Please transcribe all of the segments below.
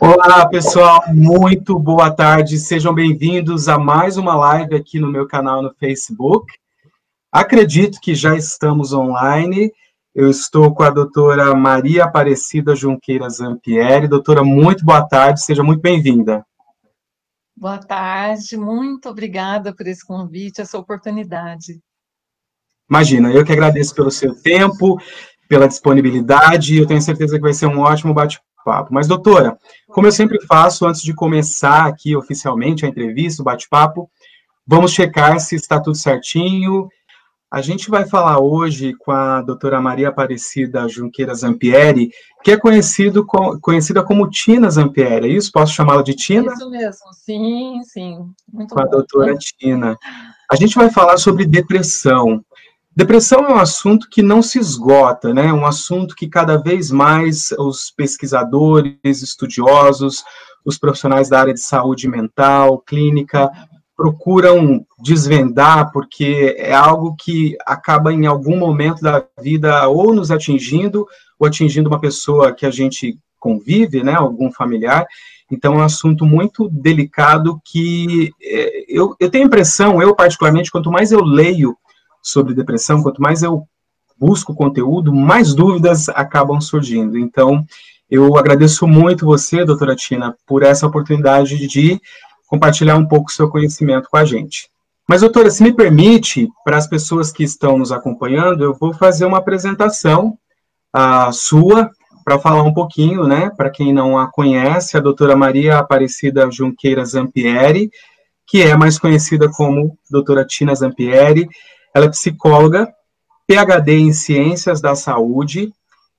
Olá, pessoal, muito boa tarde, sejam bem-vindos a mais uma live aqui no meu canal no Facebook. Acredito que já estamos online, eu estou com a doutora Maria Aparecida Junqueira Zampieri. Doutora, muito boa tarde, seja muito bem-vinda. Boa tarde, muito obrigada por esse convite, essa oportunidade. Imagina, eu que agradeço pelo seu tempo, pela disponibilidade, eu tenho certeza que vai ser um ótimo bate-papo. Mas, doutora, como eu sempre faço, antes de começar aqui oficialmente a entrevista, o bate-papo, vamos checar se está tudo certinho. A gente vai falar hoje com a doutora Maria Aparecida Junqueira Zampieri, que é conhecida como Tina Zampieri, é isso? Posso chamá-la de Tina? Isso mesmo, sim, muito com a bom. doutora Tina. A gente vai falar sobre depressão. Depressão é um assunto que não se esgota, né? Um assunto que cada vez mais os pesquisadores, estudiosos, os profissionais da área de saúde mental, clínica, procuram desvendar, porque é algo que acaba em algum momento da vida ou nos atingindo, ou atingindo uma pessoa que a gente convive, né? Algum familiar. Então, é um assunto muito delicado que eu tenho a impressão, eu particularmente, quanto mais eu leio sobre depressão, quanto mais eu busco conteúdo, mais dúvidas acabam surgindo. Então, eu agradeço muito você, doutora Tina, por essa oportunidade de compartilhar um pouco o seu conhecimento com a gente. Mas, doutora, se me permite, para as pessoas que estão nos acompanhando, eu vou fazer uma apresentação sua, para falar um pouquinho, né, para quem não a conhece, a doutora Maria Aparecida Junqueira Zampieri, que é mais conhecida como doutora Tina Zampieri. Ela é psicóloga, PhD em Ciências da Saúde,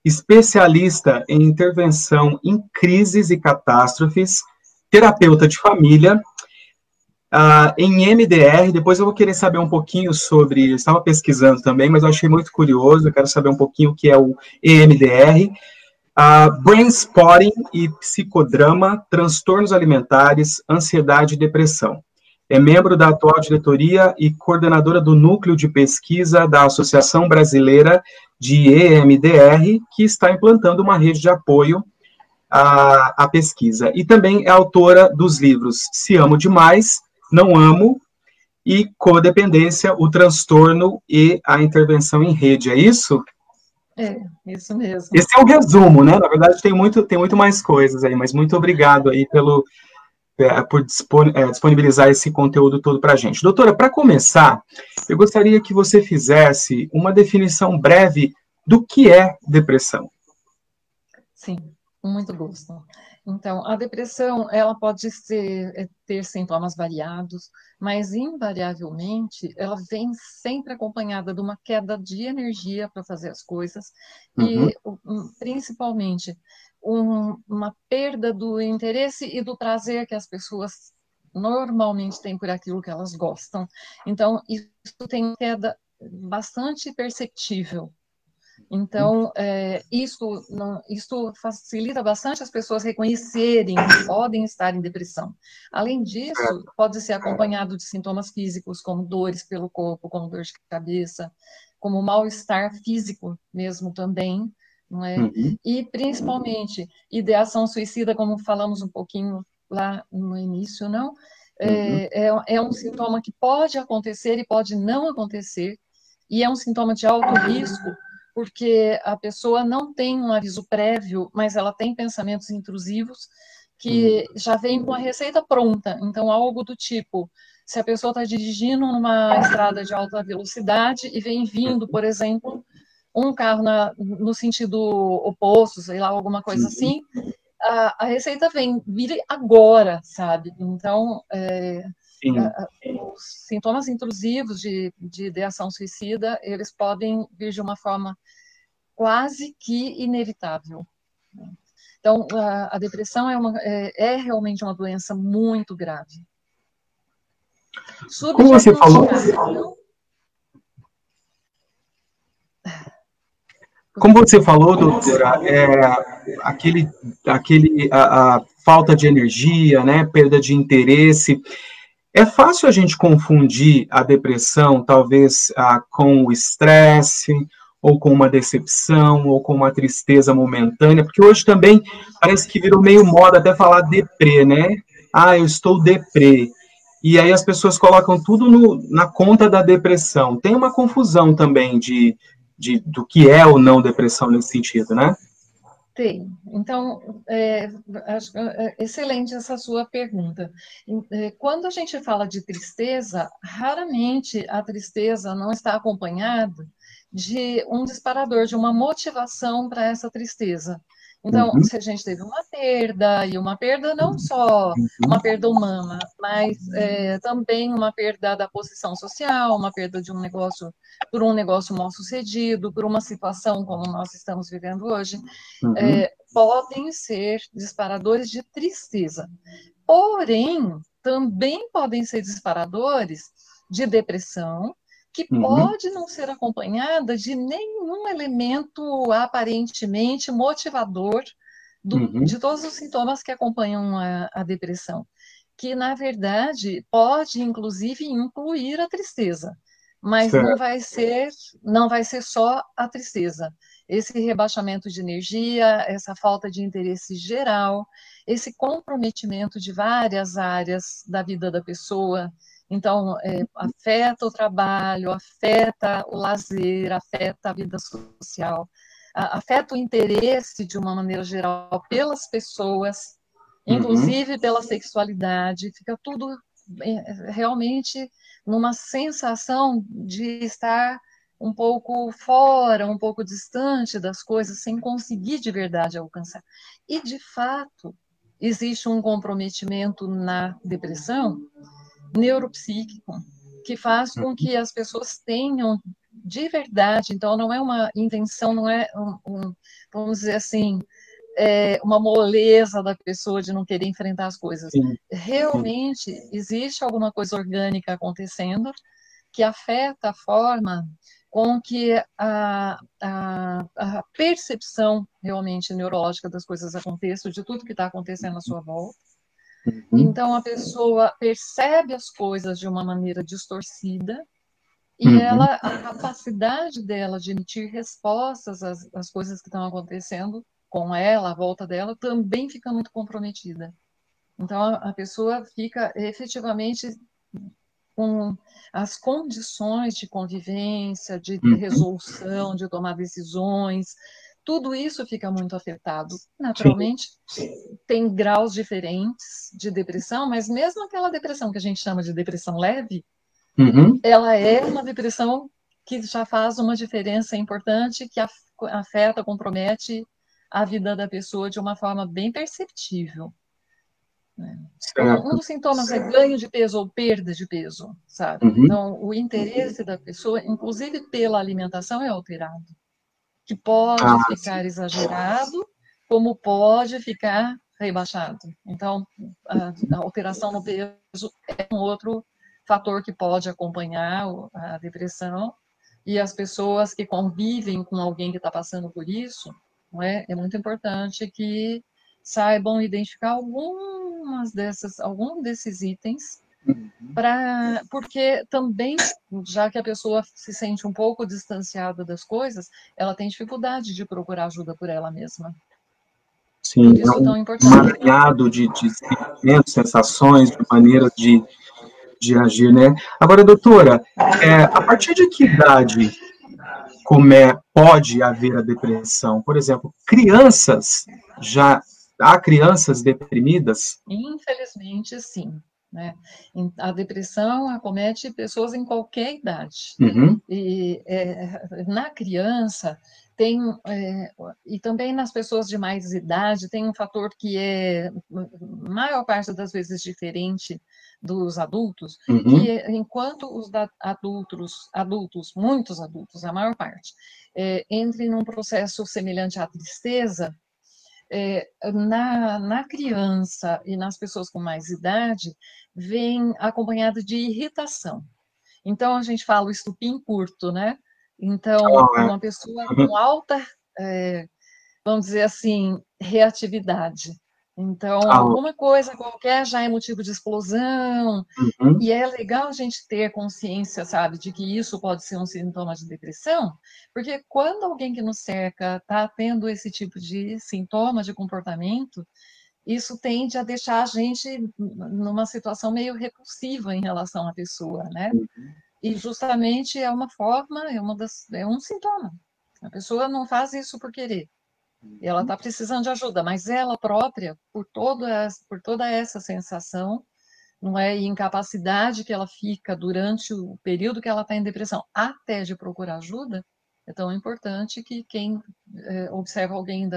especialista em intervenção em crises e catástrofes, terapeuta de família, em MDR. Depois eu vou querer saber um pouquinho sobre, eu estava pesquisando também, mas eu achei muito curioso, eu quero saber um pouquinho o que é o EMDR, Brain Spotting e psicodrama, transtornos alimentares, ansiedade e depressão. É membro da atual diretoria e coordenadora do núcleo de pesquisa da Associação Brasileira de EMDR, que está implantando uma rede de apoio à pesquisa. E também é autora dos livros Se Amo Demais, Não Amo e Codependência, o transtorno e a intervenção em rede. É isso? É, isso mesmo. Esse é um resumo, né? Na verdade, tem muito mais coisas aí, mas muito obrigado aí por disponibilizar esse conteúdo todo para a gente. Doutora, para começar, eu gostaria que você fizesse uma definição breve do que é depressão. Sim, com muito gosto. Então, a depressão, ela pode ter sintomas variados, mas invariavelmente ela vem sempre acompanhada de uma queda de energia para fazer as coisas e, principalmente, uma perda do interesse e do prazer que as pessoas normalmente têm por aquilo que elas gostam. Então, isso tem uma queda bastante perceptível. Então, isso facilita bastante as pessoas reconhecerem que podem estar em depressão. Além disso, pode ser acompanhado de sintomas físicos, como dores pelo corpo, como dor de cabeça, como mal-estar físico mesmo também, não é? E, principalmente, ideação suicida, como falamos um pouquinho lá no início, não? É um sintoma que pode acontecer e pode não acontecer, e é um sintoma de alto risco, porque a pessoa não tem um aviso prévio, mas ela tem pensamentos intrusivos que já vêm com a receita pronta. Então, algo do tipo, se a pessoa está dirigindo numa estrada de alta velocidade e vem vindo, por exemplo, um carro no sentido oposto, sei lá, alguma coisa assim, a receita vire agora, sabe? Então, os sintomas intrusivos de ideação suicida, eles podem vir de uma forma quase que inevitável. Então, a depressão é realmente uma doença muito grave. Como você falou... Como você falou, doutora, a falta de energia, né, perda de interesse. É fácil a gente confundir a depressão, talvez, com o estresse, ou com uma decepção, ou com uma tristeza momentânea, porque hoje também parece que virou meio moda até falar deprê, né? Ah, eu estou deprê. E aí as pessoas colocam tudo na conta da depressão. Tem uma confusão também do que é ou não depressão nesse sentido, né? Tem. Então, acho excelente essa sua pergunta. Quando a gente fala de tristeza, raramente a tristeza não está acompanhada de um disparador, de uma motivação para essa tristeza. Então, Uhum, se a gente teve uma perda, e uma perda não só uma perda humana, mas também uma perda da posição social, uma perda de um negócio, por um negócio mal sucedido, por uma situação como nós estamos vivendo hoje, uhum, podem ser disparadores de tristeza. Porém, também podem ser disparadores de depressão, que uhum, pode não ser acompanhada de nenhum elemento aparentemente motivador uhum, de todos os sintomas que acompanham a depressão, que na verdade pode inclusive incluir a tristeza, mas certo. não vai ser só a tristeza. Esse rebaixamento de energia, essa falta de interesse geral, esse comprometimento de várias áreas da vida da pessoa. Então, afeta o trabalho, afeta o lazer, afeta a vida social, afeta o interesse, de uma maneira geral, pelas pessoas, Uhum, inclusive pela sexualidade, fica tudo realmente numa sensação de estar um pouco fora, um pouco distante das coisas, sem conseguir de verdade alcançar. E, de fato, existe um comprometimento na depressão neuropsíquico que faz com que as pessoas tenham de verdade, então não é uma invenção, não é vamos dizer assim, uma moleza da pessoa de não querer enfrentar as coisas. sim, sim. Realmente existe alguma coisa orgânica acontecendo que afeta a forma com que a percepção realmente neurológica das coisas aconteça, de tudo que está acontecendo à sua volta. Uhum, Então, a pessoa percebe as coisas de uma maneira distorcida e uhum, a capacidade dela de emitir respostas às coisas que estão acontecendo com ela, à volta dela, também fica muito comprometida. Então, a pessoa fica efetivamente com as condições de convivência, de uhum, resolução, de tomar decisões, tudo isso fica muito afetado. sim. Naturalmente, tem graus diferentes de depressão, mas mesmo aquela depressão que a gente chama de depressão leve, Uhum, ela é uma depressão que já faz uma diferença importante, que afeta, compromete a vida da pessoa de uma forma bem perceptível. Né? Um certo. dos sintomas é ganho de peso ou perda de peso, sabe? Uhum. Então, o interesse da pessoa, inclusive pela alimentação, é alterado, que pode Ah, sim. ficar exagerado, como pode ficar rebaixado. Então, a alteração no peso é um outro fator que pode acompanhar a depressão, e as pessoas que convivem com alguém que está passando por isso, não é? É muito importante que saibam identificar algum desses itens, porque também, já que a pessoa se sente um pouco distanciada das coisas, ela tem dificuldade de procurar ajuda por ela mesma. Sim, Por é isso um tão importante. emaranhado de sentimentos, sensações, de maneiras de agir, né? Agora, doutora, a partir de que idade pode haver a depressão? Por exemplo, crianças, já há crianças deprimidas? Infelizmente, sim. Né? A depressão acomete pessoas em qualquer idade. Uhum, E na criança tem, e também nas pessoas de mais idade, tem um fator que é, maior parte das vezes, diferente dos adultos, que uhum, enquanto os muitos adultos, a maior parte, entrem num processo semelhante à tristeza, na criança e nas pessoas com mais idade, vem acompanhado de irritação. Então, a gente fala o estupim curto, né? Então, ah, uma pessoa uhum, com alta, vamos dizer assim, reatividade. Então, Ah, alguma coisa qualquer já é motivo de explosão, uhum, e é legal a gente ter consciência, sabe, de que isso pode ser um sintoma de depressão, porque quando alguém que nos cerca está tendo esse tipo de sintoma de comportamento, isso tende a deixar a gente numa situação meio repulsiva em relação à pessoa, né? E justamente é uma forma, é um sintoma. A pessoa não faz isso por querer. Ela está precisando de ajuda, mas ela própria, por toda essa sensação, não é, e incapacidade que ela fica durante o período que ela está em depressão, até de procurar ajuda, é tão importante que quem observa alguém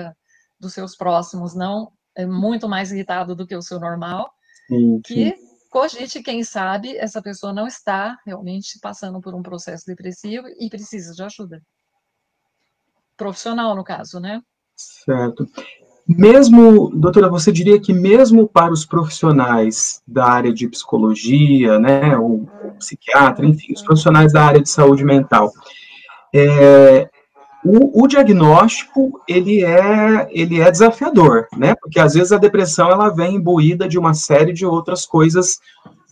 dos seus próximos não é muito mais irritado do que o seu normal, sim, sim. que cogite, quem sabe, essa pessoa não está realmente passando por um processo depressivo e precisa de ajuda. Profissional, no caso, né? Certo. Mesmo, doutora, você diria que mesmo para os profissionais da área de psicologia, né, ou psiquiatra, enfim, os profissionais da área de saúde mental, o diagnóstico ele é desafiador, né? Porque às vezes a depressão ela vem imbuída de uma série de outras coisas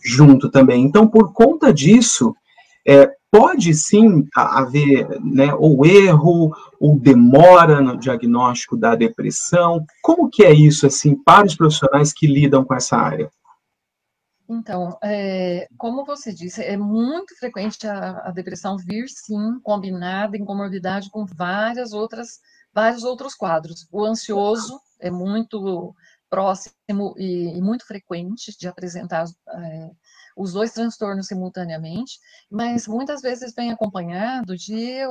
junto também. Então, por conta disso, pode sim haver, né, ou erro ou demora no diagnóstico da depressão. Como que é isso assim para os profissionais que lidam com essa área? Então, como você disse, é muito frequente a depressão vir, sim, combinada em comorbidade com vários outros quadros. O ansioso é muito próximo e muito frequente de apresentar os dois transtornos simultaneamente, mas muitas vezes vem acompanhado de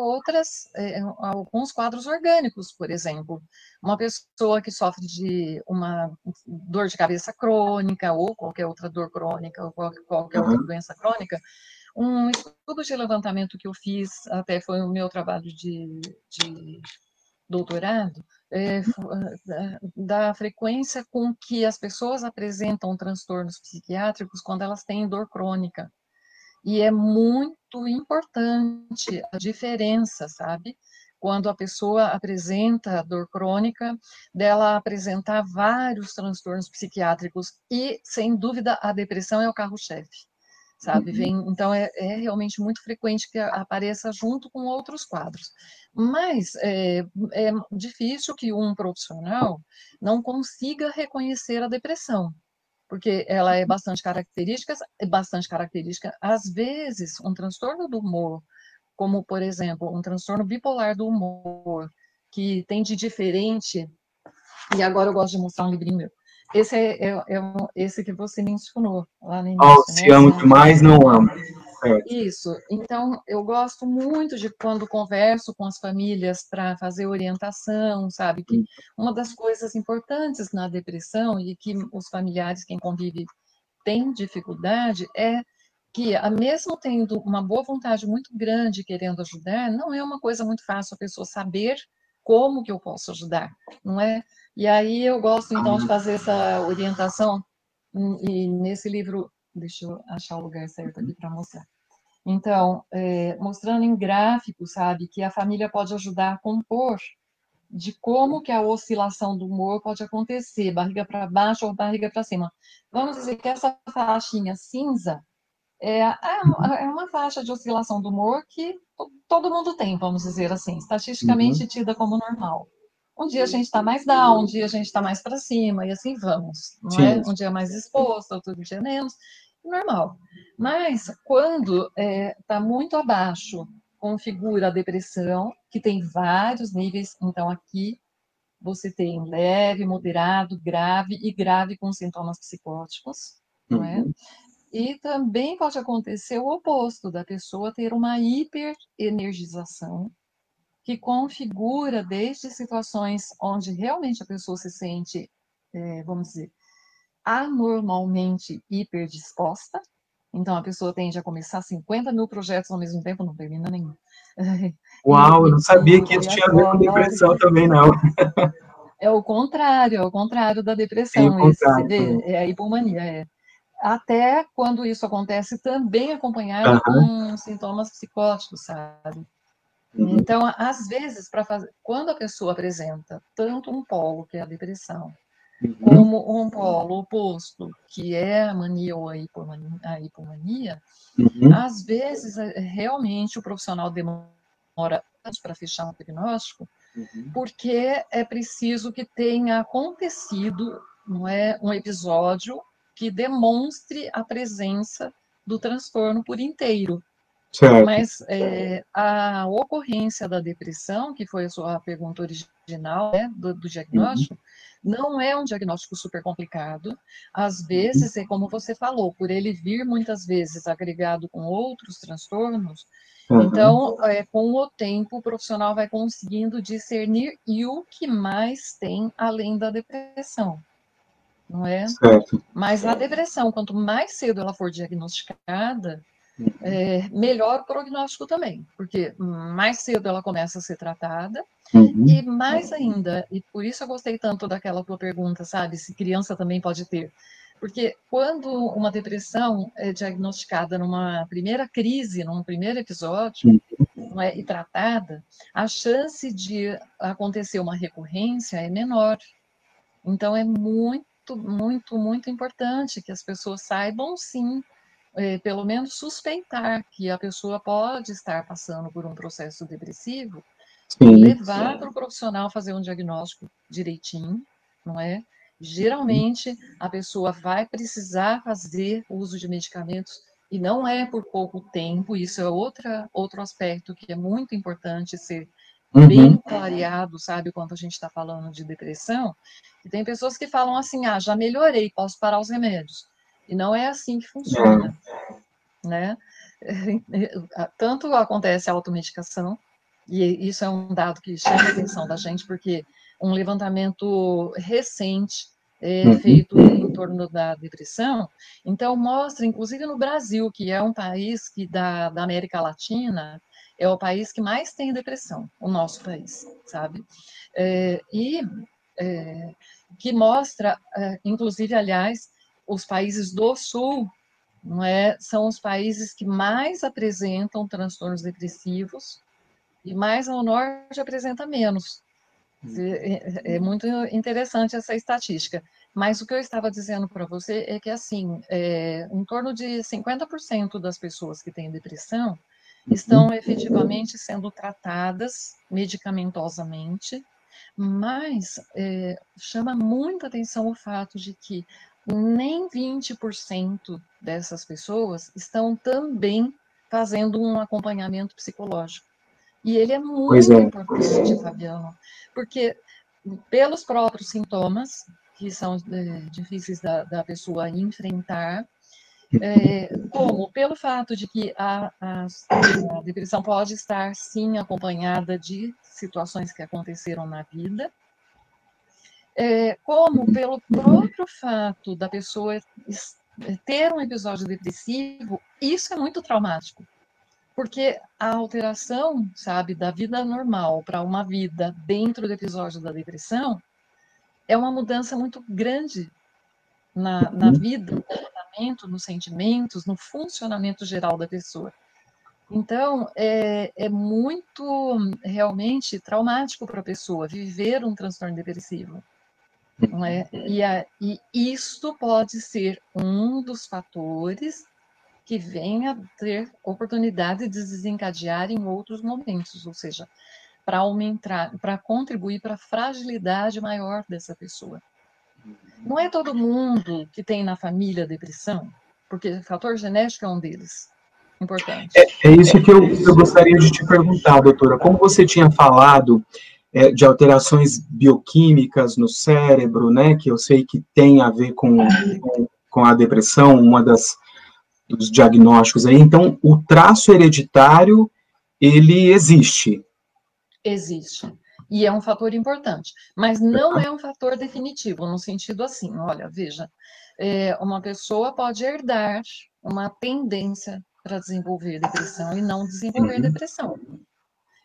alguns quadros orgânicos, por exemplo. Uma pessoa que sofre de uma dor de cabeça crônica ou qualquer outra dor crônica ou qualquer outra Uhum. doença crônica, um estudo de levantamento que eu fiz, até foi o meu trabalho de doutorado, da frequência com que as pessoas apresentam transtornos psiquiátricos quando elas têm dor crônica. E é muito importante a diferença, sabe? Quando a pessoa apresenta dor crônica, dela apresentar vários transtornos psiquiátricos e, sem dúvida, a depressão é o carro-chefe, sabe? Então, é realmente muito frequente que apareça junto com outros quadros. Mas é difícil que um profissional não consiga reconhecer a depressão, porque ela é bastante característica. Às vezes, um transtorno do humor, como, por exemplo, um transtorno bipolar do humor, que tem de diferente, e agora eu gosto de mostrar um livrinho meu. Esse esse que você mencionou lá no Oh, início, se né? amo Síndrome de demais, não amo. Estocolmo. Certo. Isso. Então, eu gosto muito de quando converso com as famílias para fazer orientação, sabe? Que uma das coisas importantes na depressão e que os familiares, quem convive, tem dificuldade é que, mesmo tendo uma boa vontade muito grande querendo ajudar, não é uma coisa muito fácil a pessoa saber como que eu posso ajudar, não é? E aí eu gosto, então, de fazer essa orientação, e nesse livro, deixa eu achar o lugar certo aqui para mostrar. Então, mostrando em gráficos, sabe, que a família pode ajudar a compor de como que a oscilação do humor pode acontecer, barriga para baixo ou barriga para cima. Vamos dizer que essa faixinha cinza é uma faixa de oscilação do humor que todo mundo tem, vamos dizer assim, estatisticamente Uhum. tida como normal. Um dia a gente está mais down, um dia a gente está mais para cima, e assim vamos, não é? Sim. Um dia mais exposto, outro dia menos, normal. Mas quando está muito abaixo, configura a depressão, que tem vários níveis, então aqui você tem leve, moderado, grave e grave com sintomas psicóticos, não é? Uhum. E também pode acontecer o oposto, da pessoa ter uma hiperenergização, que configura desde situações onde realmente a pessoa se sente, vamos dizer, anormalmente hiperdisposta. Então, a pessoa tende a começar 50 mil projetos ao mesmo tempo, não termina nenhum. Uau, eu não sabia que isso E tinha a ver com agora, depressão também, não. é o contrário da Tem o depressão, esse, você contrário vê? também. É a hipomania, até quando isso acontece, também acompanhado Aham. com sintomas psicóticos, sabe? Uhum. Então, às vezes, quando a pessoa apresenta tanto um polo, que é a depressão, Uhum. como um polo oposto, que é a mania ou a hipomania, Uhum. às vezes, realmente, o profissional demora anos para fechar um diagnóstico, Uhum. porque é preciso que tenha acontecido, não é, um episódio que demonstre a presença do transtorno por inteiro. Certo. Mas a ocorrência da depressão, que foi a sua pergunta original, né, do Uhum. diagnóstico, não é um diagnóstico super complicado. Às Uhum. vezes, é como você falou, por ele vir muitas vezes agregado com outros transtornos, Uhum. então, com o tempo, o profissional vai conseguindo discernir e o que mais tem além da depressão, não é? Certo. Mas a depressão, quanto mais cedo ela for diagnosticada, Uhum. melhor o prognóstico também, porque mais cedo ela começa a ser tratada, e Uhum. mais ainda, e por isso eu gostei tanto daquela tua pergunta, sabe, se criança também pode ter. Porque quando uma depressão é diagnosticada numa primeira crise, num primeiro episódio, não é, e tratada, a chance de acontecer uma recorrência é menor. Então é muito, muito, muito importante que as pessoas saibam, sim, pelo menos suspeitar que a pessoa pode estar passando por um processo depressivo e Sim. levar para o profissional fazer um diagnóstico direitinho, não é? Geralmente, a pessoa vai precisar fazer uso de medicamentos e não é por pouco tempo, isso é outro aspecto que é muito importante ser bem Uhum. clareado, sabe, quando a gente está falando de depressão, e tem pessoas que falam assim, já melhorei, posso parar os remédios. E não é assim que É. funciona, né? Tanto acontece a automedicação, e isso é um dado que chama a atenção da gente, porque um levantamento recente Uhum. feito em torno da depressão, então mostra, inclusive no Brasil, que é um país que da América Latina, é o país que mais tem depressão, o nosso país, sabe? E que mostra, inclusive, aliás, os países do Sul, não é, são os países que mais apresentam transtornos depressivos e mais ao norte apresenta menos. É muito interessante essa estatística. Mas o que eu estava dizendo para você é que, assim, em torno de 50% das pessoas que têm depressão Uhum. estão efetivamente sendo tratadas medicamentosamente, mas chama muita atenção o fato de que nem 20% dessas pessoas estão também fazendo um acompanhamento psicológico. E ele é Pois muito é. importante, Fabiano, porque pelos próprios sintomas, que são difíceis da pessoa enfrentar, como pelo fato de que a depressão pode estar, sim, acompanhada de situações que aconteceram na vida, como pelo próprio fato da pessoa ter um episódio depressivo, isso é muito traumático. Porque a alteração, sabe, da vida normal para uma vida dentro do episódio da depressão é uma mudança muito grande na Uhum. vida, no comportamento, nos sentimentos, no funcionamento geral da pessoa. Então, é muito realmente traumático para a pessoa viver um transtorno depressivo. Não é? E isto pode ser um dos fatores que venha a ter oportunidade de desencadear em outros momentos, ou seja, para aumentar, para contribuir para a fragilidade maior dessa pessoa. Não é todo mundo que tem na família depressão, porque o fator genético é um deles, importante. É isso que eu gostaria de te perguntar, doutora. Como você tinha falado de alterações bioquímicas no cérebro, né, que eu sei que tem a ver com a depressão, uma dos diagnósticos aí. Então, o traço hereditário, ele existe. Existe. E é um fator importante, mas não é um fator definitivo, no sentido assim, olha, veja, uma pessoa pode herdar uma tendência para desenvolver depressão e não desenvolver Uhum. depressão,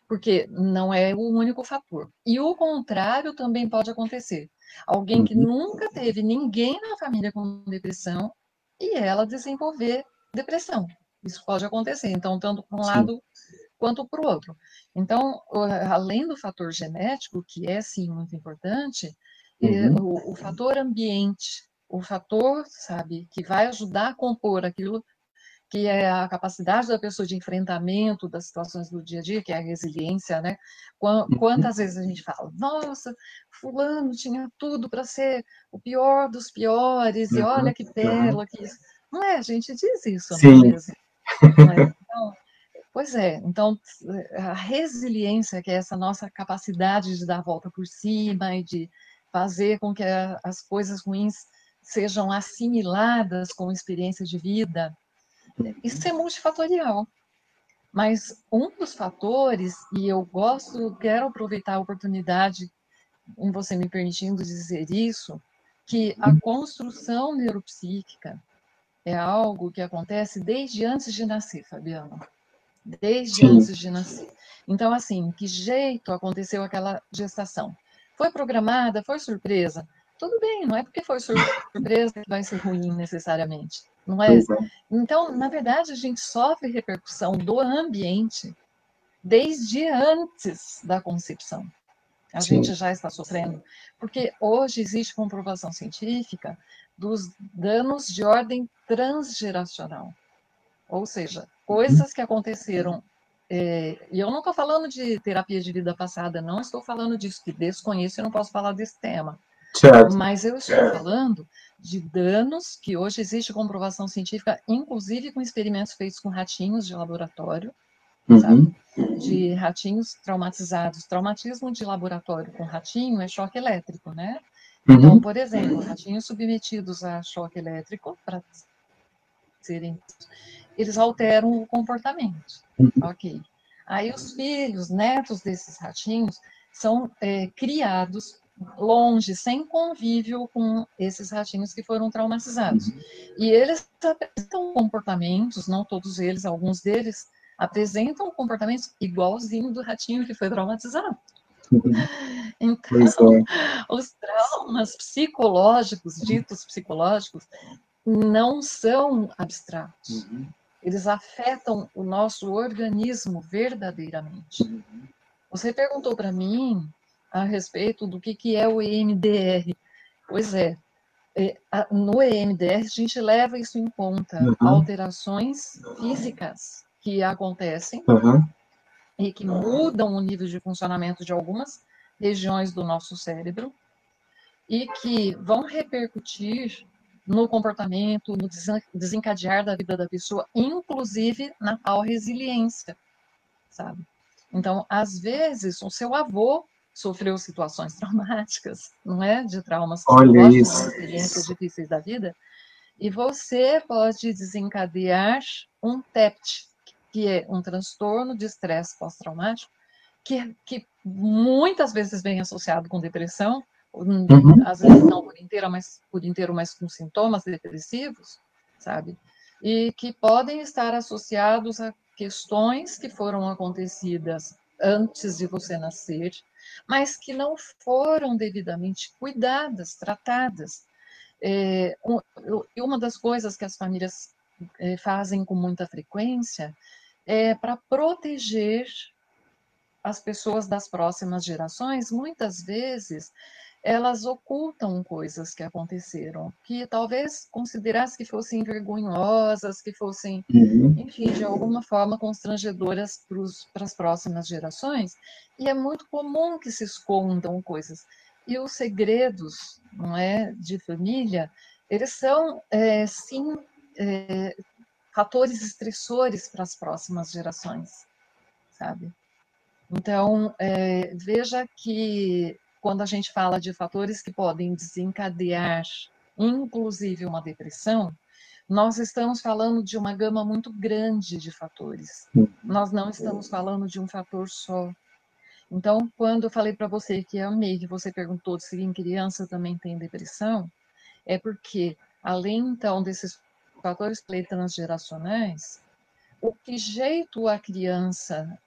porque não é o único fator. E o contrário também pode acontecer. Alguém que Uhum. nunca teve ninguém na família com depressão e ela desenvolver depressão. Isso pode acontecer. Então, tanto para um Sim. lado quanto para o outro. Então, além do fator genético, que é sim muito importante, o fator ambiente, o fator, sabe, que vai ajudar a compor aquilo que é a capacidade da pessoa de enfrentamento das situações do dia a dia, que é a resiliência, né? Quantas vezes a gente fala, nossa, fulano tinha tudo para ser o pior dos piores, e olha que pérola, que isso. Não é, a gente diz isso, não é Sim. mesmo? Não é? Então, pois é, então a resiliência, que é essa nossa capacidade de dar a volta por cima e de fazer com que as coisas ruins sejam assimiladas com experiência de vida, isso é multifatorial. Mas um dos fatores, e eu quero aproveitar a oportunidade, em você me permitindo dizer isso, que a construção neuropsíquica é algo que acontece desde antes de nascer, Fabiano. Desde Sim. antes de nascer. Então, assim, que jeito aconteceu aquela gestação? Foi programada? Foi surpresa? Tudo bem, não é porque foi surpresa que vai ser ruim necessariamente, não é? Pois é. Então, na verdade, a gente sofre repercussão do ambiente desde antes da concepção. A Sim. gente já está sofrendo, porque hoje existe comprovação científica dos danos de ordem transgeracional. Ou seja, coisas que aconteceram. E eu não estou falando de terapia de vida passada, não estou falando disso, que desconheço e não posso falar desse tema. Certo. Mas eu estou falando de danos que hoje existe comprovação científica, inclusive com experimentos feitos com ratinhos de laboratório, sabe? De ratinhos traumatizados. Traumatismo de laboratório com ratinho é choque elétrico, né? Então, por exemplo, ratinhos submetidos a choque elétrico, para serem, eles alteram o comportamento. Ok. Aí os filhos, netos desses ratinhos, são criados longe, sem convívio com esses ratinhos que foram traumatizados. E eles apresentam comportamentos, não todos eles, alguns deles, apresentam comportamentos igualzinho do ratinho que foi traumatizado. Então, os traumas psicológicos, ditos psicológicos, não são abstratos. Eles afetam o nosso organismo verdadeiramente. Você perguntou para mim a respeito do que é o EMDR. Pois é, no EMDR a gente leva isso em conta, alterações físicas que acontecem e que mudam o nível de funcionamento de algumas regiões do nosso cérebro e que vão repercutir no comportamento, no desencadear da vida da pessoa, inclusive na tal resiliência, sabe? Então, às vezes, o seu avô sofreu situações traumáticas, não é? De traumas psicológicos, de experiências difíceis da vida, e você pode desencadear um TEPT, que é um transtorno de estresse pós-traumático, que muitas vezes vem associado com depressão, às vezes não por inteiro, mas com sintomas depressivos, sabe? E que podem estar associados a questões que foram acontecidas antes de você nascer, mas que não foram devidamente cuidadas, tratadas. E uma das coisas que as famílias fazem com muita frequência é para proteger as pessoas das próximas gerações, muitas vezes, elas ocultam coisas que aconteceram, que talvez considerasse que fossem vergonhosas, que fossem, enfim, de alguma forma constrangedoras para as próximas gerações, e é muito comum que se escondam coisas. E os segredos, não é, de família, eles são, sim, fatores estressores para as próximas gerações, sabe? Então, veja que quando a gente fala de fatores que podem desencadear, inclusive, uma depressão, nós estamos falando de uma gama muito grande de fatores. Nós não estamos falando de um fator só. Então, quando eu falei para você que amei, que você perguntou se em criança também tem depressão, é porque, além, então, desses fatores transgeracionais, o que jeito a criança,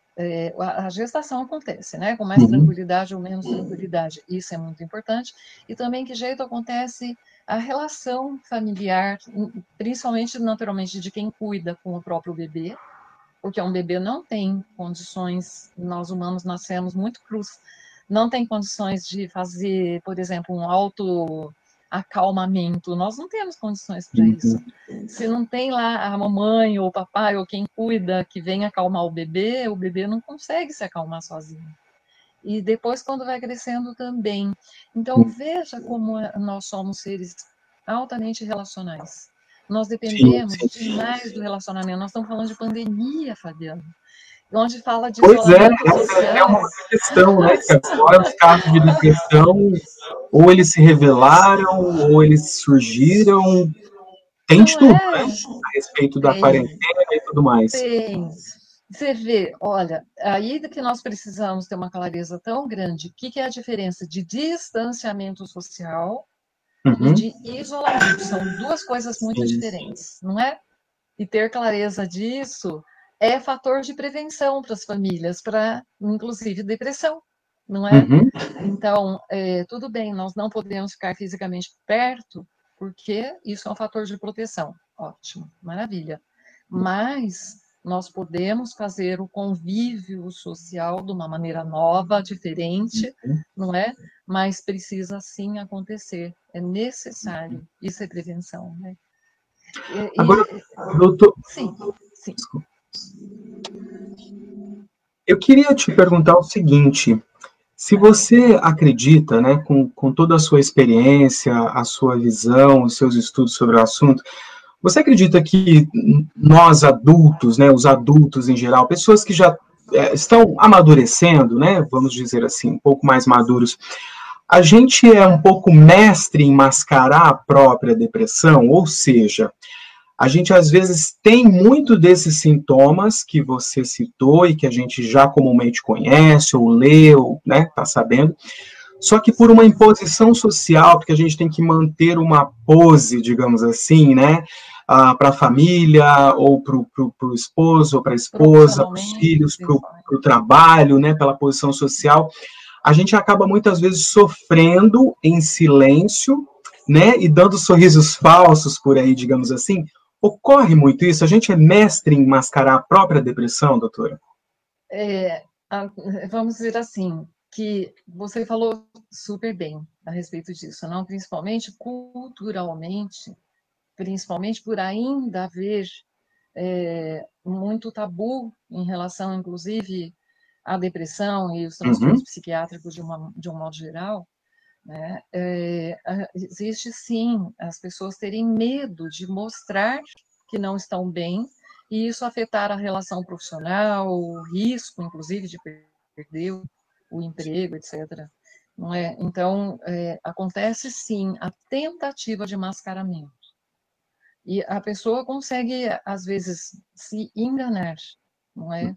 a gestação acontece, né? Com mais tranquilidade ou menos tranquilidade, isso é muito importante. E também que jeito acontece a relação familiar, principalmente, naturalmente, de quem cuida com o próprio bebê, porque um bebê não tem condições, nós humanos nascemos muito crus, não tem condições de fazer, por exemplo, um autoacalmamento. Nós não temos condições para isso. Se não tem lá a mamãe ou o papai ou quem cuida que vem acalmar o bebê não consegue se acalmar sozinho. E depois, quando vai crescendo também. Então, veja como nós somos seres altamente relacionais. Nós Sim, dependemos sim. demais do relacionamento. Nós estamos falando de pandemia, Fabiano, onde fala de Pois é, isolamento essa é social. uma questão, né? Que agora os casos de depressão, ou eles se revelaram, ou eles surgiram. Tem de Não tudo, é? né? A respeito da Tem, quarentena e tudo mais. tem. Você vê, olha, aí que nós precisamos ter uma clareza tão grande. O que é a diferença de distanciamento social e Uhum. de isolamento? São duas coisas muito Sim. diferentes, não é? E ter clareza disso é fator de prevenção para as famílias, para inclusive depressão, não é? Uhum. Então, tudo bem, nós não podemos ficar fisicamente perto, porque isso é um fator de proteção. Ótimo, maravilha. Mas nós podemos fazer o convívio social de uma maneira nova, diferente, não é? Mas precisa sim acontecer, é necessário. Isso é prevenção, né? Agora, doutor, Sim, sim. eu queria te perguntar o seguinte: se você acredita, né, com toda a sua experiência, a sua visão, os seus estudos sobre o assunto, você acredita que nós adultos, né, os adultos em geral, pessoas que já estão amadurecendo, né, vamos dizer assim, um pouco mais maduros, a gente é um pouco mestre em mascarar a própria depressão, ou seja, a gente às vezes tem muito desses sintomas que você citou e que a gente já comumente conhece, ou leu, né, está sabendo, só que por uma imposição social, porque a gente tem que manter uma pose, digamos assim, né, para a família, ou para o esposo, ou para a esposa, para os Profissionalmente, filhos, para principalmente. o trabalho, né, pela posição social, a gente acaba muitas vezes sofrendo em silêncio, né, e dando sorrisos falsos por aí, digamos assim. Ocorre muito isso? A gente é mestre em mascarar a própria depressão, doutora? Vamos dizer assim, que você falou super bem a respeito disso, não? Principalmente culturalmente, principalmente por ainda haver muito tabu em relação, inclusive, à depressão e os transtornos Uhum. psiquiátricos de um modo geral, né? Existe sim as pessoas terem medo de mostrar que não estão bem e isso afetar a relação profissional, o risco, inclusive, de perder o emprego, etc. Não é? Então, acontece sim a tentativa de mascaramento. E a pessoa consegue, às vezes, se enganar, não é?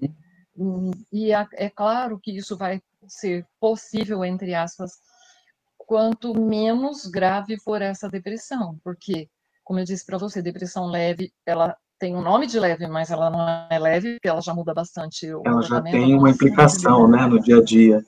E é claro que isso vai ser possível, entre aspas, quanto menos grave for essa depressão, porque, como eu disse para você, depressão leve, ela tem um nome de leve, mas ela não é leve, porque ela já muda bastante o Ela já comportamento, a tem uma implicação, né, funcionalidade. no dia a dia.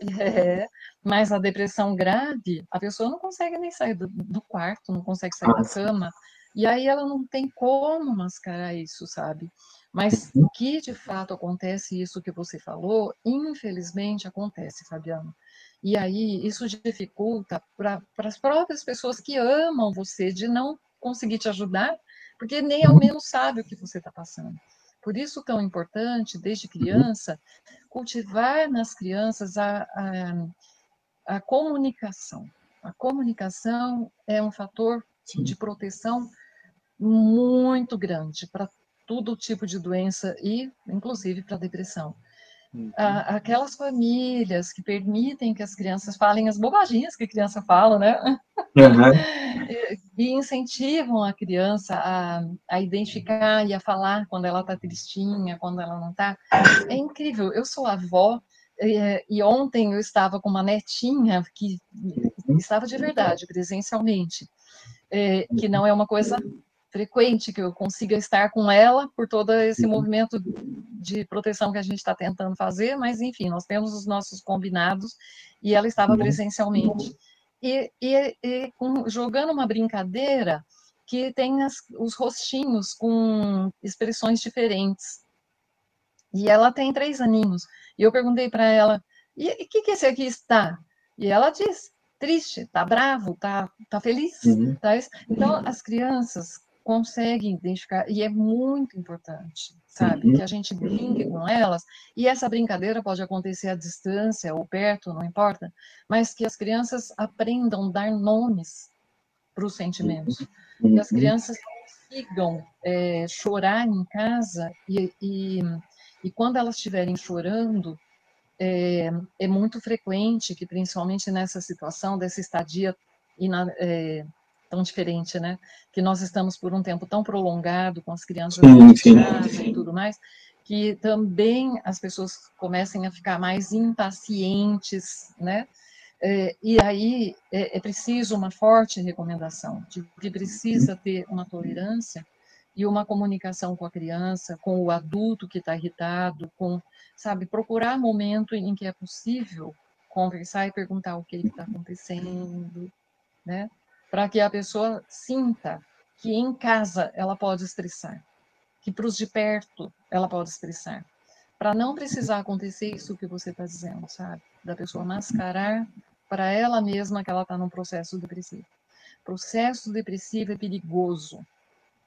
Mas a depressão grave, a pessoa não consegue nem sair do quarto, não consegue sair da Ah, sim. cama, e aí ela não tem como mascarar isso, sabe? Mas Uhum. que de fato acontece isso que você falou, infelizmente acontece, Fabiano. E aí isso dificulta para as próprias pessoas que amam você de não conseguir te ajudar, porque nem ao menos sabe o que você está passando. Por isso tão importante, desde Uhum. criança, cultivar nas crianças a comunicação. A comunicação é um fator Sim. de proteção muito grande para todo tipo de doença e, inclusive, para depressão. Uhum. Aquelas famílias que permitem que as crianças falem as bobaginhas que a criança fala, né? Uhum. E incentivam a criança a identificar e a falar quando ela está tristinha, quando ela não está. É incrível. Eu sou avó e ontem eu estava com uma netinha que estava de verdade, presencialmente, que não é uma coisa frequente que eu consiga estar com ela por todo esse movimento de proteção que a gente está tentando fazer, mas enfim, nós temos os nossos combinados e ela estava presencialmente. Jogando uma brincadeira que tem os rostinhos com expressões diferentes. E ela tem 3 aninhos. E eu perguntei para ela, e o que esse aqui está? E ela diz, triste, tá bravo, tá feliz. Tá? Então, as crianças conseguem identificar, e é muito importante, sabe, que a gente brinque com elas, e essa brincadeira pode acontecer à distância ou perto, não importa, mas que as crianças aprendam a dar nomes para os sentimentos, que as crianças consigam chorar em casa, e quando elas estiverem chorando, é muito frequente que, principalmente nessa situação, dessa estadia tão diferente, né? Que nós estamos por um tempo tão prolongado com as crianças em casa e tudo mais, que também as pessoas comecem a ficar mais impacientes, né? E aí é preciso uma forte recomendação, de que precisa ter uma tolerância e uma comunicação com a criança, com o adulto que está irritado, sabe, procurar momento em que é possível conversar e perguntar o que está acontecendo, né? Para que a pessoa sinta que em casa ela pode expressar, que para os de perto ela pode expressar, para não precisar acontecer isso que você está dizendo, sabe? Da pessoa mascarar para ela mesma que ela está num processo depressivo. Processo depressivo é perigoso,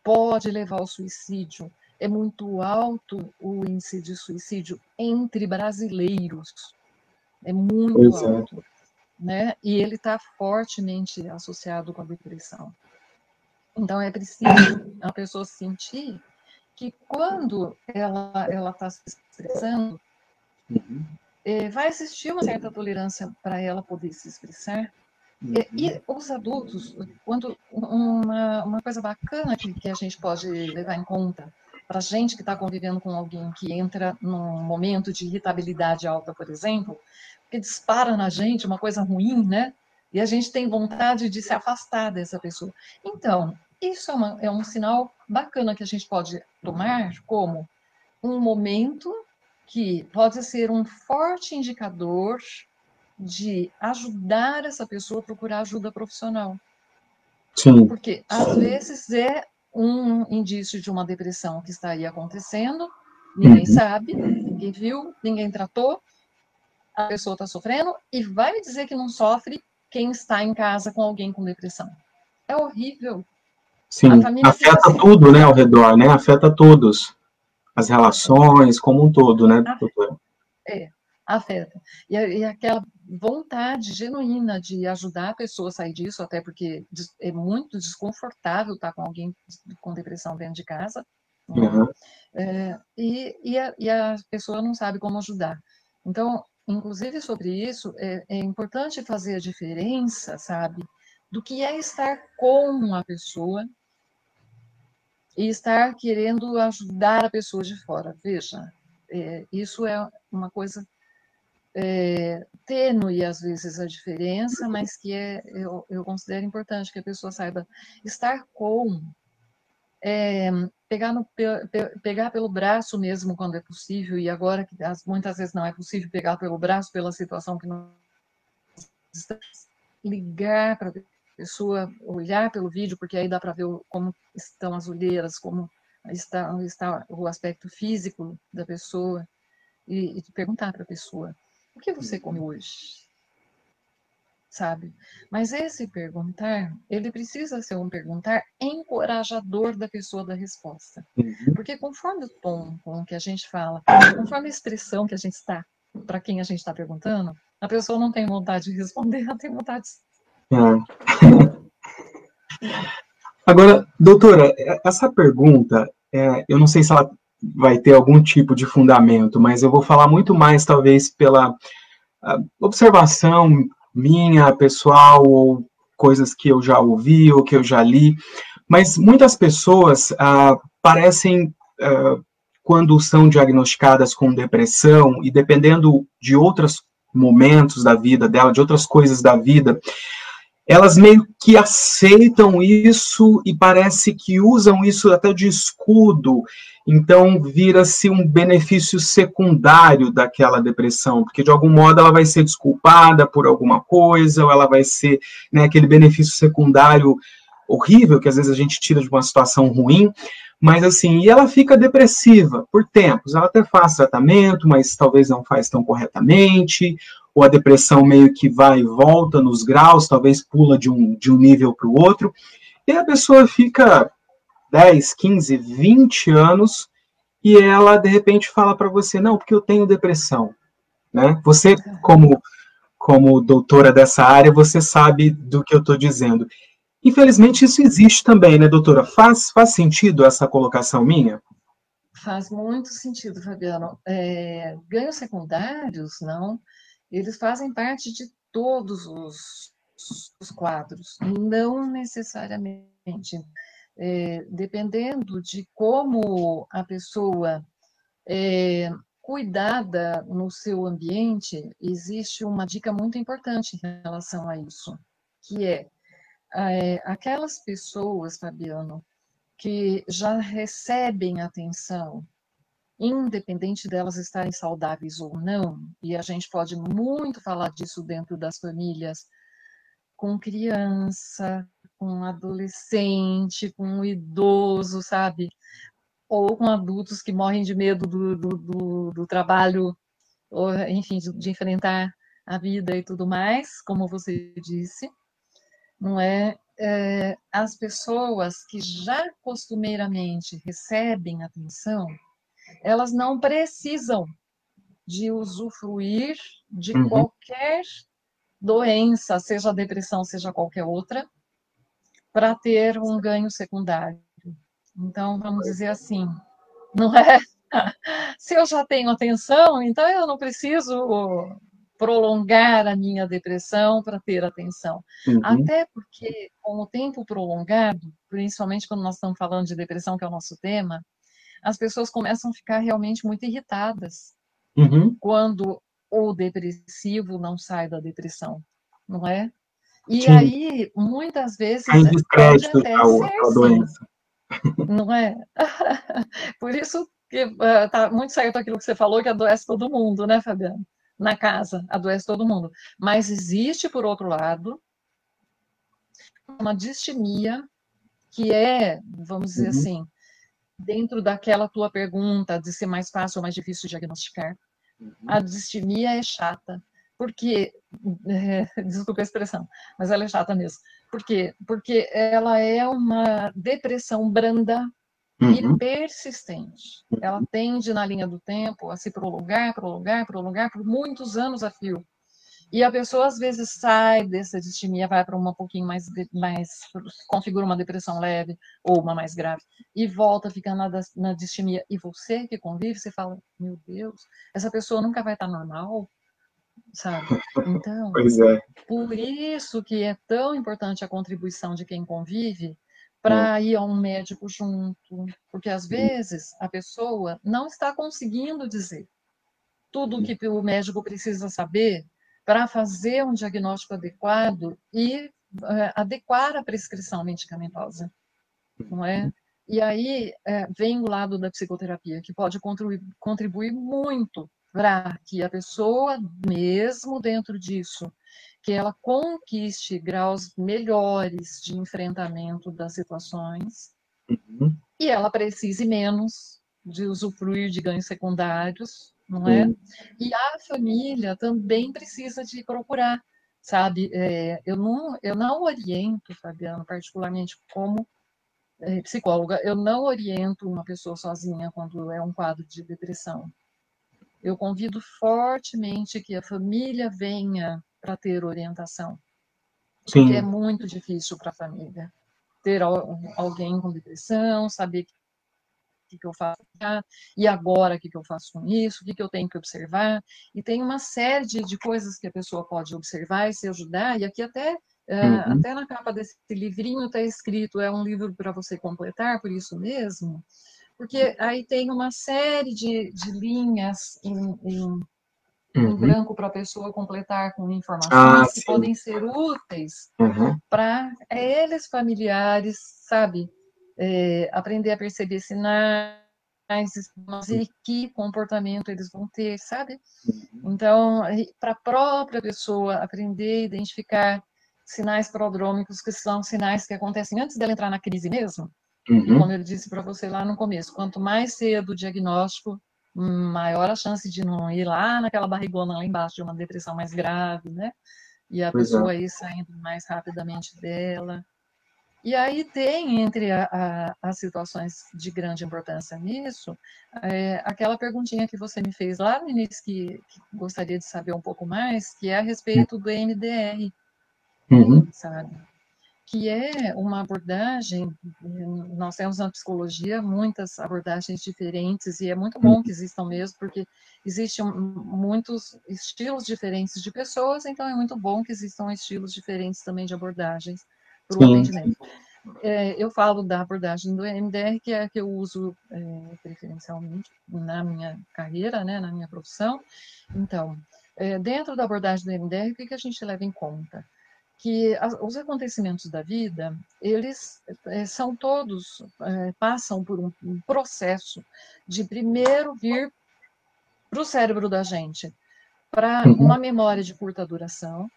pode levar ao suicídio. É muito alto o índice de suicídio entre brasileiros. É muito alto. Né? E ele está fortemente associado com a depressão. Então, é preciso a pessoa sentir que quando ela está se expressando, vai existir uma certa tolerância para ela poder se expressar. E os adultos, quando uma coisa bacana que a gente pode levar em conta, para a gente que está convivendo com alguém que entra num momento de irritabilidade alta, por exemplo, que dispara na gente uma coisa ruim, né? E a gente tem vontade de se afastar dessa pessoa. Então, isso é um sinal bacana que a gente pode tomar como um momento que pode ser um forte indicador de ajudar essa pessoa a procurar ajuda profissional. Sim. Porque, às vezes, é um indício de uma depressão que está aí acontecendo, ninguém sabe, ninguém viu, ninguém tratou, a pessoa está sofrendo, e vai me dizer que não sofre quem está em casa com alguém com depressão. É horrível. Sim, afeta tudo, né, ao redor, né, afeta todos, as relações, como um todo, né, doutora? Afeta. E aquela vontade genuína de ajudar a pessoa a sair disso, até porque é muito desconfortável estar com alguém com depressão dentro de casa, e a pessoa não sabe como ajudar. Então, inclusive sobre isso, é importante fazer a diferença, sabe, do que é estar com a pessoa e estar querendo ajudar a pessoa de fora. Veja, isso é uma coisa tênue, às vezes, a diferença, mas que eu considero importante que a pessoa saiba estar com, pegar pelo braço mesmo quando é possível, e agora que muitas vezes não é possível pegar pelo braço pela situação que nós estamos, ligar para a pessoa, olhar pelo vídeo, porque aí dá para ver como estão as olheiras, como está o aspecto físico da pessoa, e perguntar para a pessoa: o que você come hoje? Sabe? Mas esse perguntar, ele precisa ser um perguntar encorajador da pessoa da resposta. Porque conforme o tom com que a gente fala, conforme a expressão que a gente está, para quem a gente está perguntando, a pessoa não tem vontade de responder, ela tem vontade de... Agora, doutora, essa pergunta, eu não sei se ela vai ter algum tipo de fundamento, mas eu vou falar muito mais, talvez, pela observação minha, pessoal, ou coisas que eu já ouvi, ou que eu já li, mas muitas pessoas parecem, quando são diagnosticadas com depressão, e dependendo de outros momentos da vida dela, de outras coisas da vida, elas meio que aceitam isso e parece que usam isso até de escudo, então vira-se um benefício secundário daquela depressão, porque de algum modo ela vai ser desculpada por alguma coisa, ou ela vai ser, né, aquele benefício secundário horrível que às vezes a gente tira de uma situação ruim, mas assim, e ela fica depressiva por tempos, ela até faz tratamento, mas talvez não faz tão corretamente, ou a depressão meio que vai e volta nos graus, talvez pula de um nível para o outro, e a pessoa fica 10, 15, 20 anos e ela, de repente, fala para você, não, porque eu tenho depressão, né? Você, como doutora dessa área, você sabe do que eu estou dizendo. Infelizmente, isso existe também, né, doutora? Faz sentido essa colocação minha? Faz muito sentido, Fabiano. Ganhos secundários, não, eles fazem parte de todos os quadros, não necessariamente. Dependendo de como a pessoa é cuidada no seu ambiente, existe uma dica muito importante em relação a isso, que aquelas pessoas, Fabiano, que já recebem atenção, independente delas estarem saudáveis ou não, e a gente pode muito falar disso dentro das famílias, com criança, com adolescente, com idoso, sabe? Ou com adultos que morrem de medo do trabalho, ou, enfim, de enfrentar a vida e tudo mais, como você disse, não é? As pessoas que já costumeiramente recebem atenção, elas não precisam de usufruir de Uhum. qualquer doença, seja depressão, seja qualquer outra, para ter um ganho secundário. Então, vamos dizer assim, não é? Se eu já tenho atenção, então eu não preciso prolongar a minha depressão para ter atenção. Uhum. Até porque, com o tempo prolongado, principalmente quando nós estamos falando de depressão, que é o nosso tema, as pessoas começam a ficar realmente muito irritadas Uhum. quando o depressivo não sai da depressão, não é? E Sim, aí, muitas cai vezes, em pode descrédito até ser a sim, doença. não é? Por isso que está muito certo aquilo que você falou, que adoece todo mundo, né, Fabiano? Na casa, adoece todo mundo. Mas existe, por outro lado, uma distimia que vamos dizer Uhum. assim, dentro daquela tua pergunta de ser mais fácil ou mais difícil diagnosticar, a distimia é chata, porque, desculpa a expressão, mas ela é chata mesmo. Por quê? Porque ela é uma depressão branda e Uhum. persistente. Ela tende, na linha do tempo, a se prolongar, prolongar, prolongar por muitos anos a fio. E a pessoa, às vezes, sai dessa distimia, vai para uma um pouquinho mais, configura uma depressão leve ou uma mais grave, e volta a ficar na distimia. E você que convive, você fala, meu Deus, essa pessoa nunca vai estar normal, sabe? Então, Pois é. por isso que é tão importante a contribuição de quem convive É. para ir a um médico junto, porque às vezes a pessoa não está conseguindo dizer tudo o que o médico precisa saber para fazer um diagnóstico adequado e adequar a prescrição medicamentosa, não é? E aí vem o lado da psicoterapia, que pode contribuir muito para que a pessoa, mesmo dentro disso, que ela conquiste graus melhores de enfrentamento das situações Uhum. e ela precise menos de usufruir de ganhos secundários, não é? Sim. E a família também precisa de procurar, sabe? Eu não oriento, Fabiano, particularmente como psicóloga, eu não oriento uma pessoa sozinha quando é um quadro de depressão. Eu convido fortemente que a família venha para ter orientação, porque é Sim. muito difícil para a família ter alguém com depressão, saber o que eu faço e agora o que eu faço com isso, o que eu tenho que observar. E tem uma série de coisas que a pessoa pode observar e se ajudar, e aqui Uhum. até na capa desse livrinho está escrito, é um livro para você completar, por isso mesmo, porque aí tem uma série de linhas em Uhum. branco para a pessoa completar com Ah, informações que sim. podem ser úteis Uhum. para eles familiares, sabe, aprender a perceber sinais e que comportamento eles vão ter, sabe? Então, para a própria pessoa aprender a identificar sinais prodrômicos, que são sinais que acontecem antes dela entrar na crise mesmo. E Uhum. como eu disse para você lá no começo, quanto mais cedo o diagnóstico, maior a chance de não ir lá naquela barrigona lá embaixo de uma depressão mais grave, né? E a Pois é. pessoa ir saindo mais rapidamente dela. E aí tem, entre as situações de grande importância nisso, aquela perguntinha que você me fez lá no início, que gostaria de saber um pouco mais, que é a respeito do EMDR, Uhum. sabe? Que é uma abordagem, nós temos na psicologia muitas abordagens diferentes, e é muito bom que existam mesmo, porque existem muitos estilos diferentes de pessoas, então é muito bom que existam estilos diferentes também de abordagens para o Sim. atendimento. Eu falo da abordagem do MDR, que é a que eu uso preferencialmente na minha carreira, né, na minha profissão. Então, dentro da abordagem do MDR, o que a gente leva em conta? Que os acontecimentos da vida, eles são todos, passam por um processo de primeiro vir para o cérebro da gente, para uma memória de curta duração,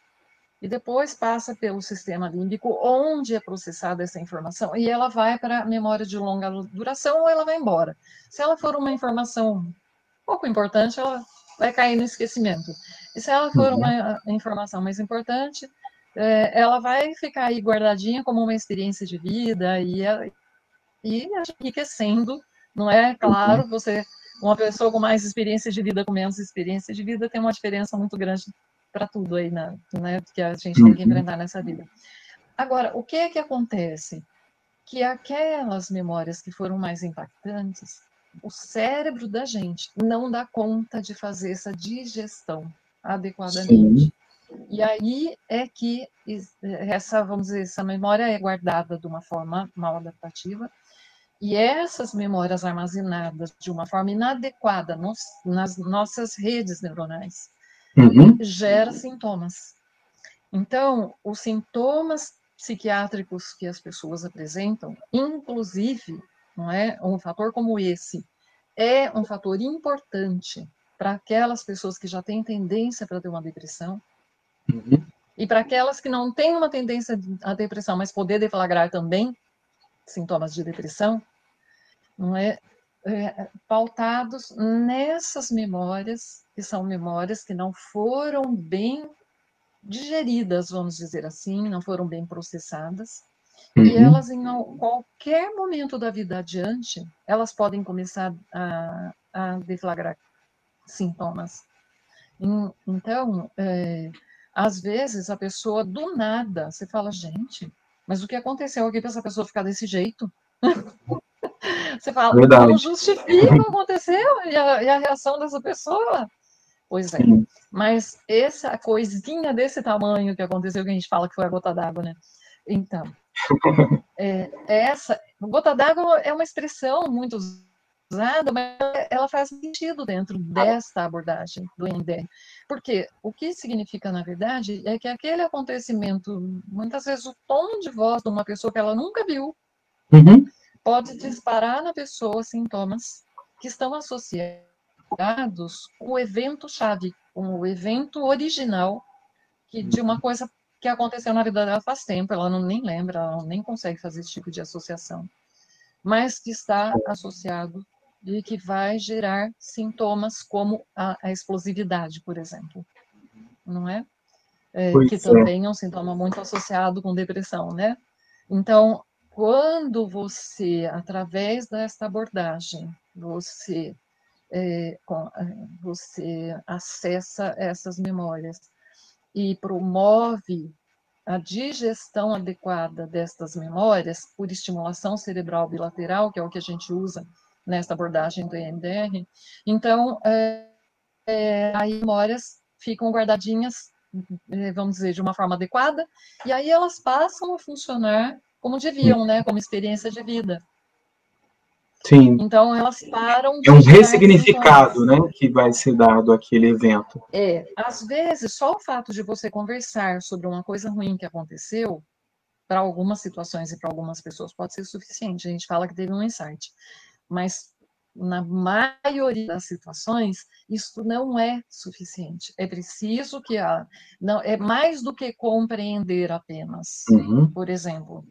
e depois passa pelo sistema límbico, onde é processada essa informação, e ela vai para a memória de longa duração ou ela vai embora. Se ela for uma informação pouco importante, ela vai cair no esquecimento. E se ela for uma informação mais importante, ela vai ficar aí guardadinha como uma experiência de vida e enriquecendo, não é? Claro, uma pessoa com mais experiência de vida, com menos experiência de vida, tem uma diferença muito grande para tudo aí, né? Que a gente tem que enfrentar nessa vida. Agora, o que é que acontece? Que aquelas memórias que foram mais impactantes, o cérebro da gente não dá conta de fazer essa digestão adequadamente. Sim. E aí é que vamos dizer, essa memória é guardada de uma forma mal adaptativa, e essas memórias armazenadas de uma forma inadequada nas nossas redes neuronais gera sintomas. Então, os sintomas psiquiátricos que as pessoas apresentam, inclusive, não é, um fator como esse, é um fator importante para aquelas pessoas que já têm tendência para ter uma depressão, e para aquelas que não têm uma tendência à depressão, mas poder deflagrar também sintomas de depressão, não é, pautados nessas memórias, que são memórias que não foram bem digeridas, vamos dizer assim, não foram bem processadas, e elas, em qualquer momento da vida adiante, elas podem começar a deflagrar sintomas. Então, às vezes, a pessoa, do nada, você fala, gente, mas o que aconteceu aqui para essa pessoa ficar desse jeito? Você fala, Verdade. não justifica o que aconteceu e a reação dessa pessoa. Pois é. Mas essa coisinha desse tamanho que aconteceu, que a gente fala que foi a gota d'água, né? Então, essa gota d'água é uma expressão muito usada, mas ela faz sentido dentro desta abordagem do EMDR. Porque o que significa, na verdade, é que aquele acontecimento, muitas vezes o tom de voz de uma pessoa que ela nunca viu, pode disparar na pessoa sintomas que estão associados com o evento-chave, com o evento original de uma coisa que aconteceu na vida dela faz tempo, ela nem lembra, ela nem consegue fazer esse tipo de associação, mas que está associado e que vai gerar sintomas como a explosividade, por exemplo, não é? Que também é um sintoma muito associado com depressão, né? Então, quando você, através desta abordagem, você acessa essas memórias e promove a digestão adequada destas memórias por estimulação cerebral bilateral, que é o que a gente usa nesta abordagem do EMDR, então, as memórias ficam guardadinhas, vamos dizer, de uma forma adequada, e aí elas passam a funcionar como deviam, né, como experiência de vida. Sim. Então, elas param de É um gerar ressignificado, sintomas, né, que vai ser dado àquele evento. Às vezes, só o fato de você conversar sobre uma coisa ruim que aconteceu, para algumas situações e para algumas pessoas pode ser suficiente. A gente fala que teve um insight, mas na maioria das situações isso não é suficiente. É preciso que não é mais do que compreender apenas. Por exemplo,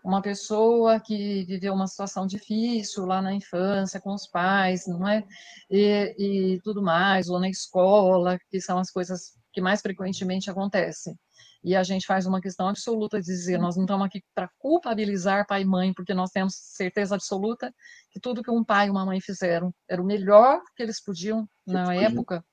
uma pessoa que viveu uma situação difícil lá na infância com os pais, não é? E tudo mais, ou na escola, que são as coisas que mais frequentemente acontecem. E a gente faz uma questão absoluta de dizer, nós não estamos aqui para culpabilizar pai e mãe, porque nós temos certeza absoluta que tudo que um pai e uma mãe fizeram era o melhor que eles podiam na época,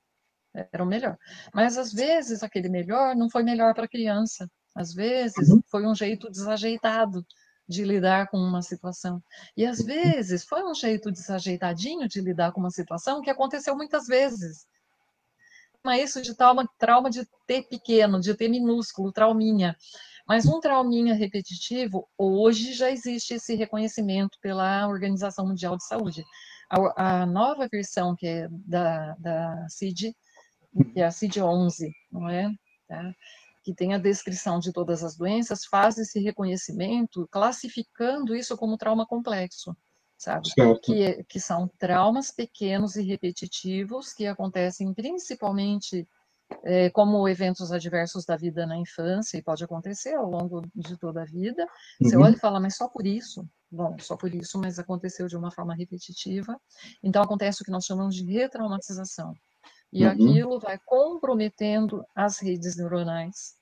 era o melhor. Mas, às vezes, aquele melhor não foi melhor para a criança. Às vezes, foi um jeito desajeitado de lidar com uma situação. E, às vezes, foi um jeito desajeitadinho de lidar com uma situação que aconteceu muitas vezes. Mas isso de trauma de T pequeno, de T minúsculo, trauminha. Mas um trauminha repetitivo, hoje já existe esse reconhecimento pela Organização Mundial de Saúde. A nova versão, que é da CID, que é a CID-11, não é? Tá? Que tem a descrição de todas as doenças, faz esse reconhecimento, classificando isso como trauma complexo, sabe? Que são traumas pequenos e repetitivos que acontecem principalmente como eventos adversos da vida na infância, e pode acontecer ao longo de toda a vida. Você olha e fala, mas só por isso? Bom, só por isso, mas aconteceu de uma forma repetitiva. Então, acontece o que nós chamamos de retraumatização. E aquilo vai comprometendo as redes neuronais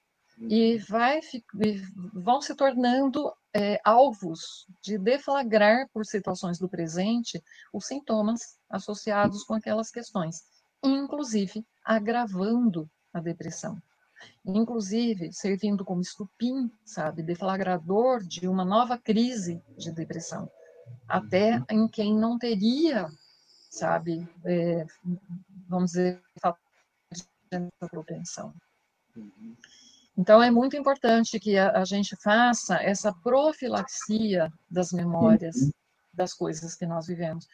e vão se tornando alvos de deflagrar por situações do presente os sintomas associados com aquelas questões, inclusive agravando a depressão, inclusive servindo como estupim, sabe, deflagrador de uma nova crise de depressão, até em quem não teria, sabe, vamos dizer, essa propensão. Então, é muito importante que a gente faça essa profilaxia das memórias, das coisas que nós vivemos,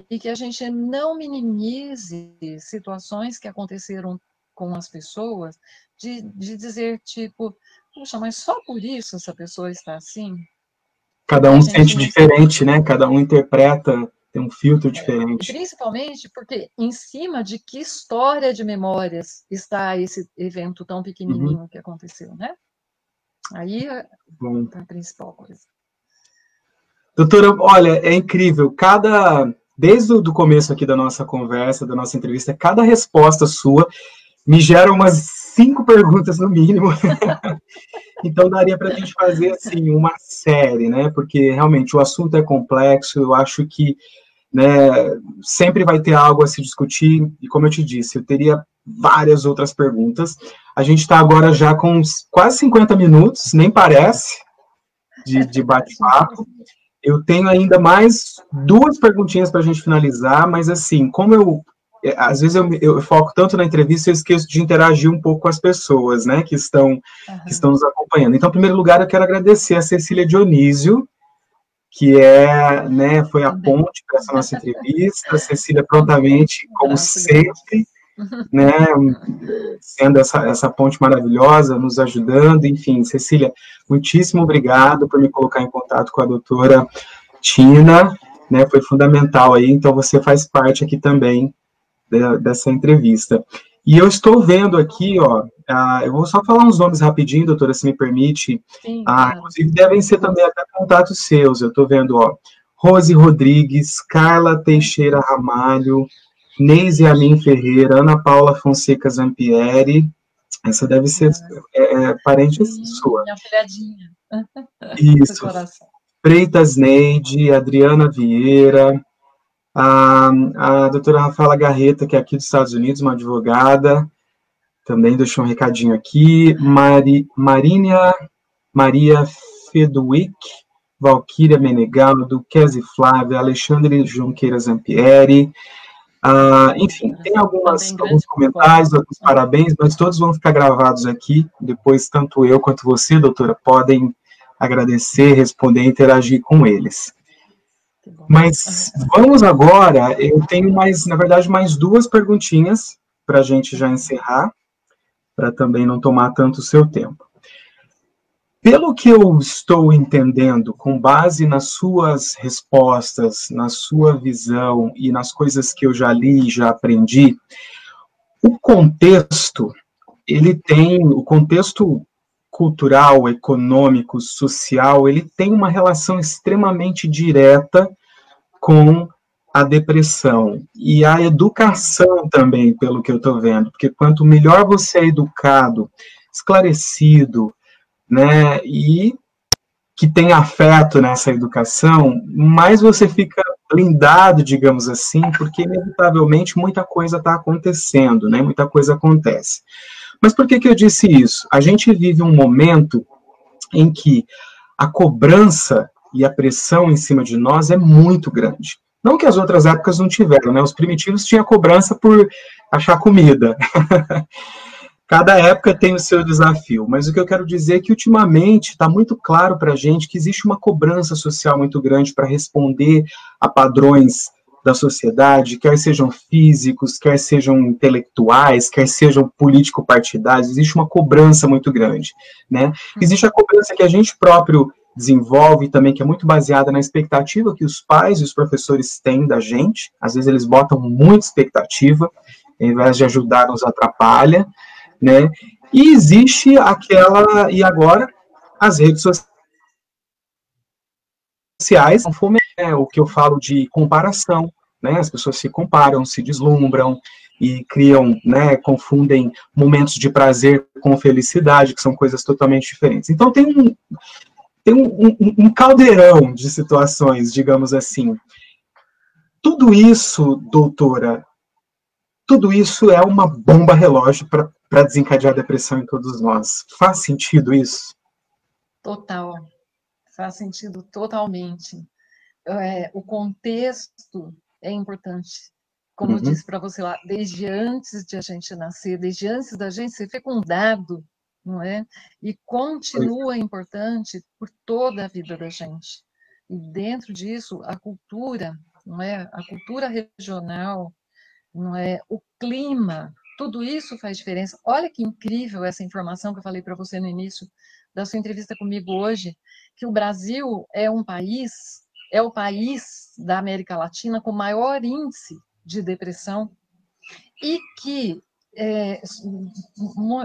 e que a gente não minimize situações que aconteceram com as pessoas, de dizer, tipo, puxa, mas só por isso essa pessoa está assim? Cada um sente diferente, né? Cada um interpreta, tem um filtro diferente. Principalmente porque em cima de que história de memórias está esse evento tão pequenininho que aconteceu, né? Aí é a principal coisa. Doutora, olha, é incrível, desde o começo aqui da nossa conversa, da nossa entrevista, cada resposta sua me gera umas 5 perguntas no mínimo. Então daria para a gente fazer assim uma série, né? Porque realmente o assunto é complexo. Eu acho que, né, sempre vai ter algo a se discutir. E como eu te disse, eu teria várias outras perguntas. A gente está agora já com quase 50 minutos, nem parece, de bate-papo. Eu tenho ainda mais 2 perguntinhas para a gente finalizar, mas assim, como às vezes eu foco tanto na entrevista, eu esqueço de interagir um pouco com as pessoas, né, que estão nos acompanhando. Então, em primeiro lugar, eu quero agradecer a Cecília Dionísio, que né, foi a ponte para essa nossa entrevista. A Cecília prontamente, como sempre, né, sendo essa ponte maravilhosa, nos ajudando. Enfim, Cecília, muitíssimo obrigado por me colocar em contato com a doutora Tina, né, foi fundamental aí. Então, você faz parte aqui também dessa entrevista. E eu estou vendo aqui, ó, eu vou só falar uns nomes rapidinho, doutora, se me permite. Sim, claro. Inclusive, devem ser também até contatos seus. Eu estou vendo, ó, Rose Rodrigues, Carla Teixeira Ramalho, Neise Amin Ferreira, Ana Paula Fonseca Zampieri. Essa deve ser parente sua. Minha filhadinha. Isso. Freitas Neide, Adriana Vieira, a doutora Rafaela Garreta, que é aqui dos Estados Unidos, uma advogada, também deixou um recadinho aqui, Maria Feduic, Valquíria Menegado, Kesi Flávia, Alexandre Junqueira Zampieri, enfim, tem alguns comentários, alguns parabéns, mas todos vão ficar gravados aqui, depois tanto eu quanto você, doutora, podem agradecer, responder e interagir com eles. Mas vamos agora, eu tenho na verdade, mais 2 perguntinhas para a gente já encerrar, para também não tomar tanto o seu tempo. Pelo que eu estou entendendo, com base nas suas respostas, na sua visão e nas coisas que eu já li e já aprendi, o contexto cultural, econômico, social, ele tem uma relação extremamente direta com a depressão. E a educação também, pelo que eu estou vendo, porque quanto melhor você é educado, esclarecido, né, e que tem afeto nessa educação, mais você fica blindado, digamos assim, porque inevitavelmente muita coisa está acontecendo, né, muita coisa acontece. Mas por que eu disse isso? A gente vive um momento em que a cobrança e a pressão em cima de nós é muito grande. Não que as outras épocas não tiveram, né? Os primitivos tinham cobrança por achar comida. Cada época tem o seu desafio, mas o que eu quero dizer é que ultimamente está muito claro para a gente que existe uma cobrança social muito grande para responder a padrões da sociedade, quer sejam físicos, quer sejam intelectuais, quer sejam político-partidários, existe uma cobrança muito grande, né? Existe a cobrança que a gente próprio desenvolve também, que é muito baseada na expectativa que os pais e os professores têm da gente, às vezes eles botam muita expectativa, ao invés de ajudar, nos atrapalha, né? E existe aquela, e agora, as redes sociais, o que eu falo de comparação, né? As pessoas se comparam, se deslumbram e criam, né, confundem momentos de prazer com felicidade, que são coisas totalmente diferentes. Então tem um caldeirão de situações, digamos assim. Tudo isso, doutora, tudo isso é uma bomba relógio para desencadear a depressão em todos nós. Faz sentido isso? Total, faz sentido totalmente. O contexto é importante. Como eu disse para você lá, desde antes de a gente nascer, desde antes da gente ser fecundado, não é? E continua importante por toda a vida da gente. E dentro disso, a cultura, não é? A cultura regional, não é? O clima, tudo isso faz diferença. Olha que incrível essa informação que eu falei para você no início da sua entrevista comigo hoje, que o Brasil é o país da América Latina com maior índice de depressão e que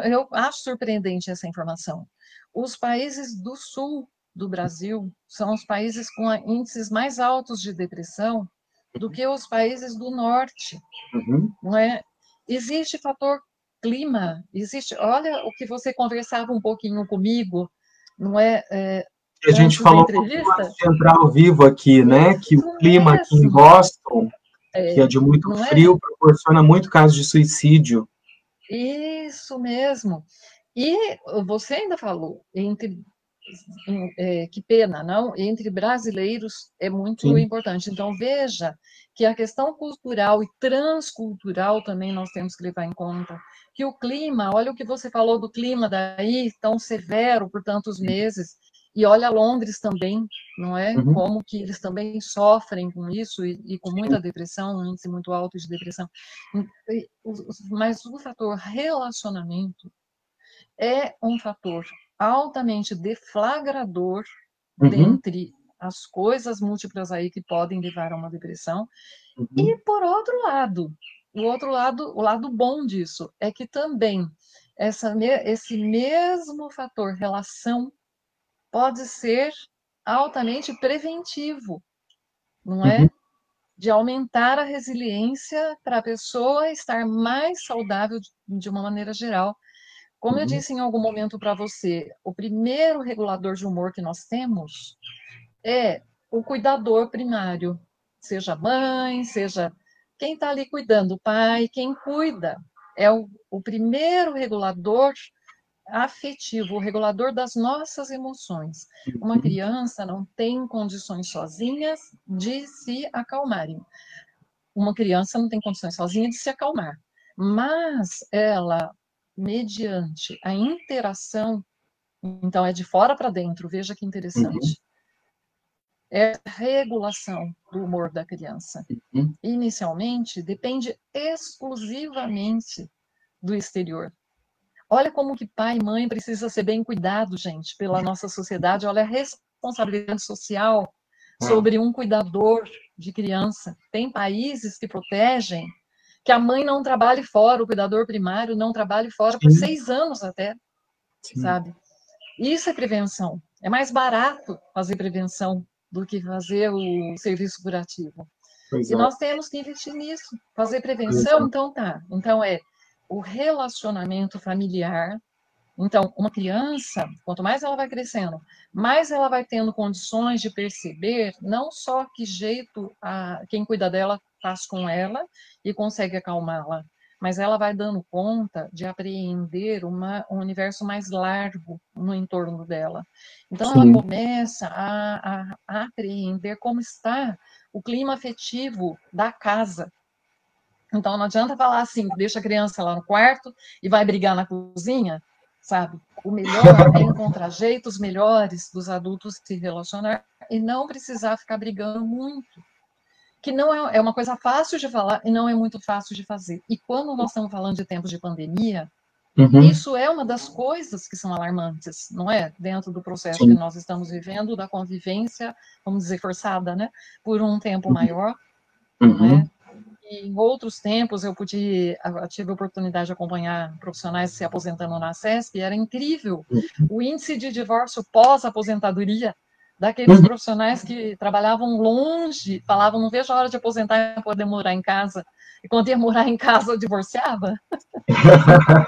eu acho surpreendente essa informação. Os países do sul do Brasil são os países com índices mais altos de depressão do que os países do norte, não é? Existe fator clima, existe. Olha o que você conversava um pouquinho comigo, não é? A gente Antes da falou um pouco entrevista. antes de entrar ao vivo aqui, né? Que o clima aqui em Mesmo. Boston, que é de muito Não é? frio, proporciona muito caso de suicídio. Isso mesmo. E você ainda falou que pena, não? Entre brasileiros é muito Sim. importante. Então, veja que a questão cultural e transcultural também nós temos que levar em conta. Que o clima, olha o que você falou do clima daí, tão severo por tantos meses, e olha Londres também, não é? Como que eles também sofrem com isso e com muita depressão, um índice muito alto de depressão. Mas o fator relacionamento é um fator altamente deflagrador dentre as coisas múltiplas aí que podem levar a uma depressão. E, por outro lado, o lado bom disso é que também esse mesmo fator relação pode ser altamente preventivo, não é? De aumentar a resiliência para a pessoa estar mais saudável de uma maneira geral. Como eu disse em algum momento para você, o primeiro regulador de humor que nós temos é o cuidador primário, seja mãe, seja quem está ali cuidando, o pai, quem cuida. É o primeiro regulador afetivo, o regulador das nossas emoções. Uma criança não tem condições sozinhas de se acalmarem. Uma criança não tem condições sozinha de se acalmar, mas ela, mediante a interação, então é de fora para dentro, veja que interessante, é a regulação do humor da criança. Inicialmente, depende exclusivamente do exterior. Olha como que pai e mãe precisa ser bem cuidado, gente, pela nossa sociedade. Olha a responsabilidade social sobre um cuidador de criança. Tem países que protegem que a mãe não trabalhe fora, o cuidador primário não trabalhe fora por 6 anos até, sabe? Isso é prevenção. É mais barato fazer prevenção do que fazer o serviço curativo. Pois E é. nós temos que investir nisso. Fazer prevenção, então tá. Então é o relacionamento familiar. Então, uma criança, quanto mais ela vai crescendo, mais ela vai tendo condições de perceber não só que jeito quem cuida dela faz com ela e consegue acalmá-la, mas ela vai dando conta de apreender um universo mais largo no entorno dela. Então, ela Sim. começa a apreender como está o clima afetivo da casa. Então, não adianta falar assim, deixa a criança lá no quarto e vai brigar na cozinha, sabe? O melhor é encontrar jeitos melhores dos adultos se relacionar e não precisar ficar brigando muito. Que não é uma coisa fácil de falar e não é muito fácil de fazer. E quando nós estamos falando de tempos de pandemia, Uhum. isso é uma das coisas que são alarmantes, não é? Dentro do processo que Sim. nós estamos vivendo, da convivência, vamos dizer, forçada, né? Por um tempo maior, não é? Uhum. E em outros tempos eu tive a oportunidade de acompanhar profissionais se aposentando na CESP, e era incrível o índice de divórcio pós-aposentadoria daqueles Uhum. profissionais que trabalhavam longe, falavam, não vejo a hora de aposentar e poder morar em casa, e quando ia morar em casa, divorciava.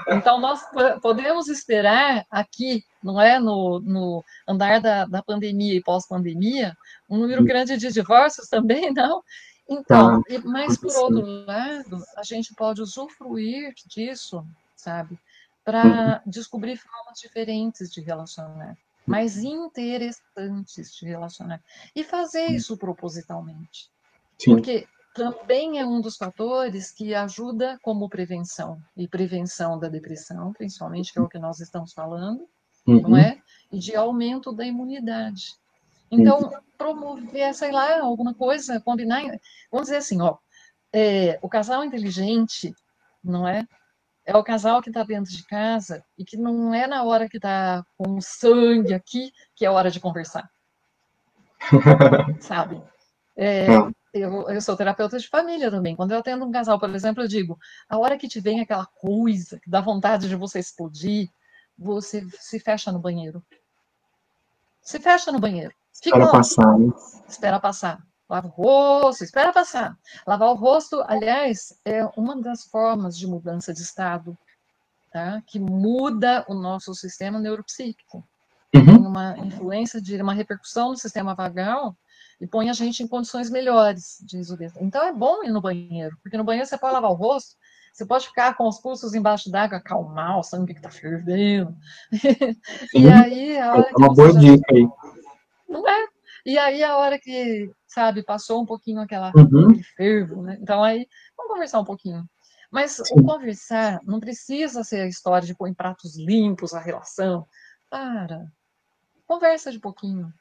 Então, nós podemos esperar aqui, não é, no andar da pandemia e pós-pandemia, um número grande de divórcios também, não? Tá Então, mas por outro acontecendo. lado, a gente pode usufruir disso, sabe, Uhum. para descobrir formas diferentes de relacionar, mais interessantes de relacionar, e fazer isso propositalmente. Sim. Porque também é um dos fatores que ajuda como prevenção, e prevenção da depressão, principalmente, que é o que nós estamos falando, não Uhum. é? E de aumento da imunidade. Sim. Então, promover, sei lá, alguma coisa, combinar, vamos dizer assim, ó, o casal inteligente, não é? É o casal que está dentro de casa e que não é na hora que está com sangue aqui que é hora de conversar, sabe? É, Tá. eu sou terapeuta de família também. Quando eu atendo um casal, por exemplo, eu digo: a hora que te vem aquela coisa que dá vontade de você explodir, você se fecha no banheiro. Se fecha no banheiro. Fica Espera lá, passar, né? espera passar. Lava o rosto, espera passar. Lavar o rosto, aliás, é uma das formas de mudança de estado, tá? Que muda o nosso sistema neuropsíquico. Tem Uhum. uma influência, uma repercussão no sistema vagal e põe a gente em condições melhores, diz o Dessa. Então é bom ir no banheiro, porque no banheiro você pode lavar o rosto, você pode ficar com os pulsos embaixo d'água, acalmar o sangue que está fervendo. E Sim. aí, a É hora que uma você boa já. dica aí. Não é? E aí, a hora que, sabe, passou um pouquinho Uhum. aquele fervo, né? Então aí, vamos conversar um pouquinho. Mas o Sim. conversar não precisa ser a história de pôr em pratos limpos a relação. Para, conversa de pouquinho,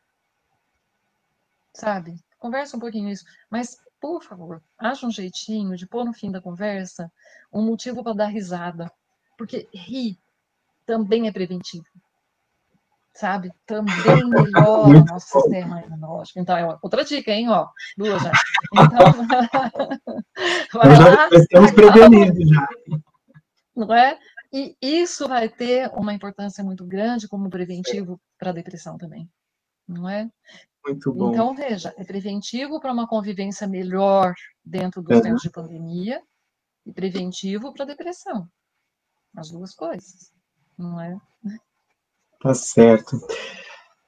sabe? Conversa um pouquinho isso. Mas, por favor, acha um jeitinho de pôr no fim da conversa um motivo para dar risada. Porque rir também é preventivo, sabe? Também melhora o Muito nosso bom. sistema imunológico. Então, é outra dica, hein? Ó, duas já. Então, Então vai lá, já estamos acalma, prevenidos já. não é? E isso vai ter uma importância muito grande como preventivo para a depressão também, não é? Muito bom. Então, veja, é preventivo para uma convivência melhor dentro dos Uhum. tempos de pandemia e preventivo para depressão. As duas coisas, não é? Tá certo.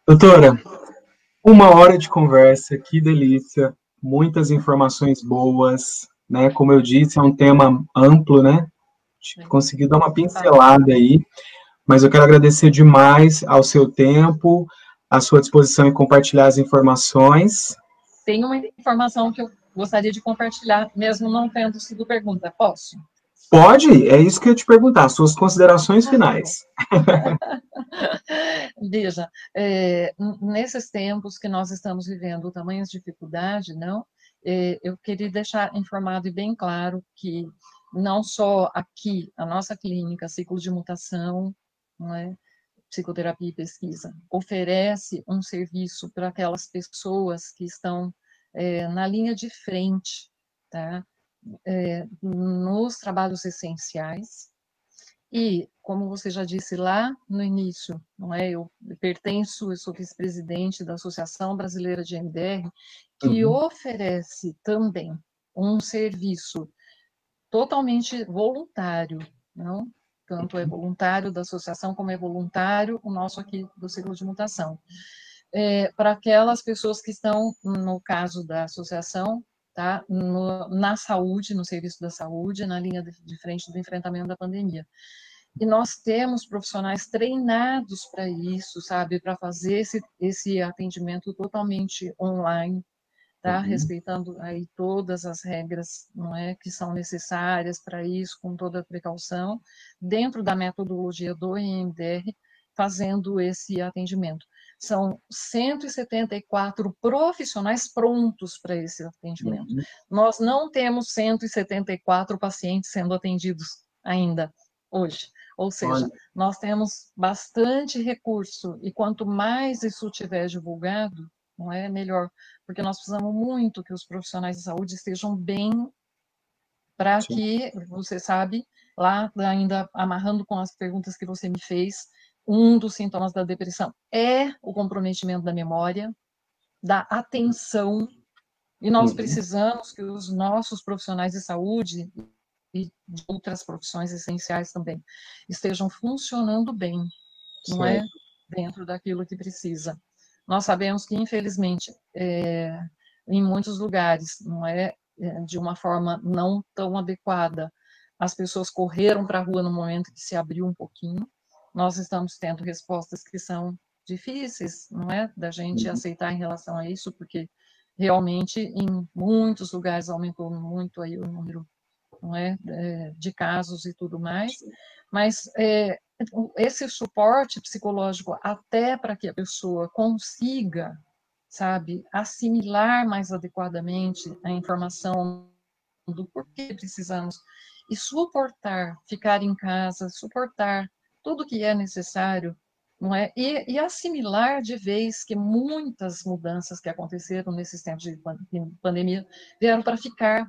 Doutora, 1 hora de conversa, que delícia. Muitas informações boas, né? Como eu disse, é um tema amplo, né? Consegui dar uma pincelada aí, mas eu quero agradecer demais ao seu tempo, a sua disposição em compartilhar as informações. Tem uma informação que eu gostaria de compartilhar, mesmo não tendo sido pergunta. Posso? Pode? É isso que eu ia te perguntar, suas considerações Ah, tá bom. finais. Veja, nesses tempos que nós estamos vivendo, tamanhas dificuldade, não? Eu queria deixar informado e bem claro que não só aqui, a nossa clínica, ciclo de mutação, não é? Psicoterapia e pesquisa, oferece um serviço para aquelas pessoas que estão na linha de frente, tá? Nos trabalhos essenciais, e como você já disse lá no início, não é? Eu sou vice-presidente da Associação Brasileira de MDR, que oferece também um serviço totalmente voluntário, não? Tanto é voluntário da associação como é voluntário o nosso aqui do Ciclo de Mutação. Para aquelas pessoas que estão, no caso da associação, tá? Na saúde, no serviço da saúde, na linha de frente do enfrentamento da pandemia. E nós temos profissionais treinados para isso, sabe? Para fazer esse atendimento totalmente online, tá? Respeitando aí todas as regras, não é, que são necessárias para isso, com toda a precaução, dentro da metodologia do EMDR, fazendo esse atendimento. São 174 profissionais prontos para esse atendimento. Nós não temos 174 pacientes sendo atendidos ainda hoje. Ou seja, nós temos bastante recurso, e quanto mais isso tiver divulgado, não é melhor, porque nós precisamos muito que os profissionais de saúde estejam bem, para que, você sabe, lá ainda amarrando com as perguntas que você me fez, um dos sintomas da depressão é o comprometimento da memória, da atenção, e nós precisamos que os nossos profissionais de saúde e de outras profissões essenciais também estejam funcionando bem, não é? Dentro daquilo que precisa. Nós sabemos que, infelizmente, em muitos lugares, não é, de uma forma não tão adequada, as pessoas correram para a rua no momento que se abriu um pouquinho. Nós estamos tendo respostas que são difíceis, não é, da gente aceitar em relação a isso, porque realmente em muitos lugares aumentou muito aí o número, não é, de casos e tudo mais, mas esse suporte psicológico até para que a pessoa consiga, sabe, assimilar mais adequadamente a informação do porquê precisamos e suportar, ficar em casa, suportar tudo que é necessário, não é? E assimilar de vez que muitas mudanças que aconteceram nesses tempos de pandemia vieram para ficar.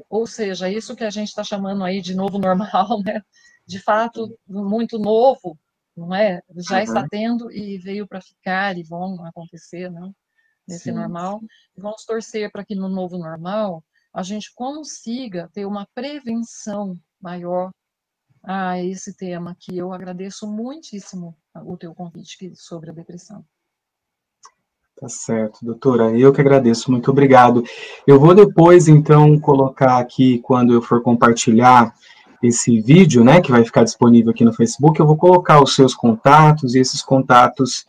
Ou seja, isso que a gente está chamando aí de novo normal, né? De fato, muito novo, não é? Já está tendo e veio para ficar e vão acontecer, não? Nesse normal. E vamos torcer para que no novo normal a gente consiga ter uma prevenção maior a esse tema, que eu agradeço muitíssimo o teu convite sobre a depressão. Tá certo, doutora. Eu que agradeço, muito obrigado. Eu vou depois, então, colocar aqui, quando eu for compartilhar esse vídeo, né, que vai ficar disponível aqui no Facebook, eu vou colocar os seus contatos e esses contatos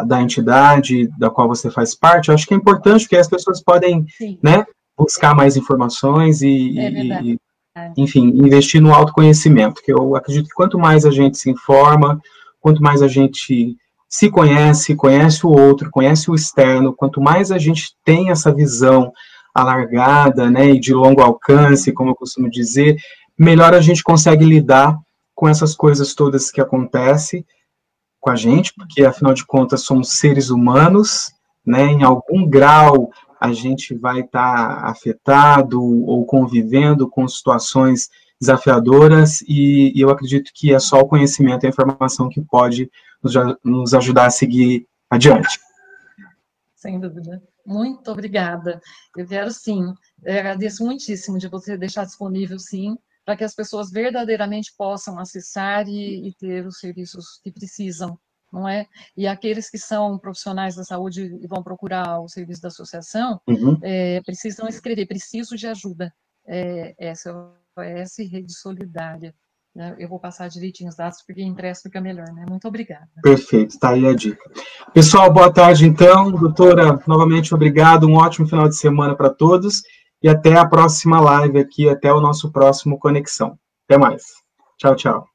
da entidade da qual você faz parte. Eu acho que é importante, porque as pessoas podem, né, buscar mais informações e enfim, investir no autoconhecimento, que eu acredito que quanto mais a gente se informa, quanto mais a gente se conhece, conhece o outro, conhece o externo, quanto mais a gente tem essa visão alargada, né, e de longo alcance, como eu costumo dizer, melhor a gente consegue lidar com essas coisas todas que acontecem com a gente, porque, afinal de contas, somos seres humanos, né, em algum grau a gente vai estar afetado ou convivendo com situações desafiadoras, e eu acredito que é só o conhecimento e a informação que pode nos ajudar a seguir adiante. Sem dúvida. Muito obrigada. Eu quero, sim, eu agradeço muitíssimo de você deixar disponível, sim, para que as pessoas verdadeiramente possam acessar e ter os serviços que precisam, não é? E aqueles que são profissionais da saúde e vão procurar o serviço da associação, precisam escrever, preciso de ajuda. SOS Rede Solidária. Eu vou passar direitinho os dados, porque impresso fica melhor, né? Muito obrigada. Perfeito, tá aí a dica. Pessoal, boa tarde, então. Doutora, novamente, obrigado. Um ótimo final de semana para todos. E até a próxima live aqui, até o nosso próximo Conexão. Até mais. Tchau, tchau.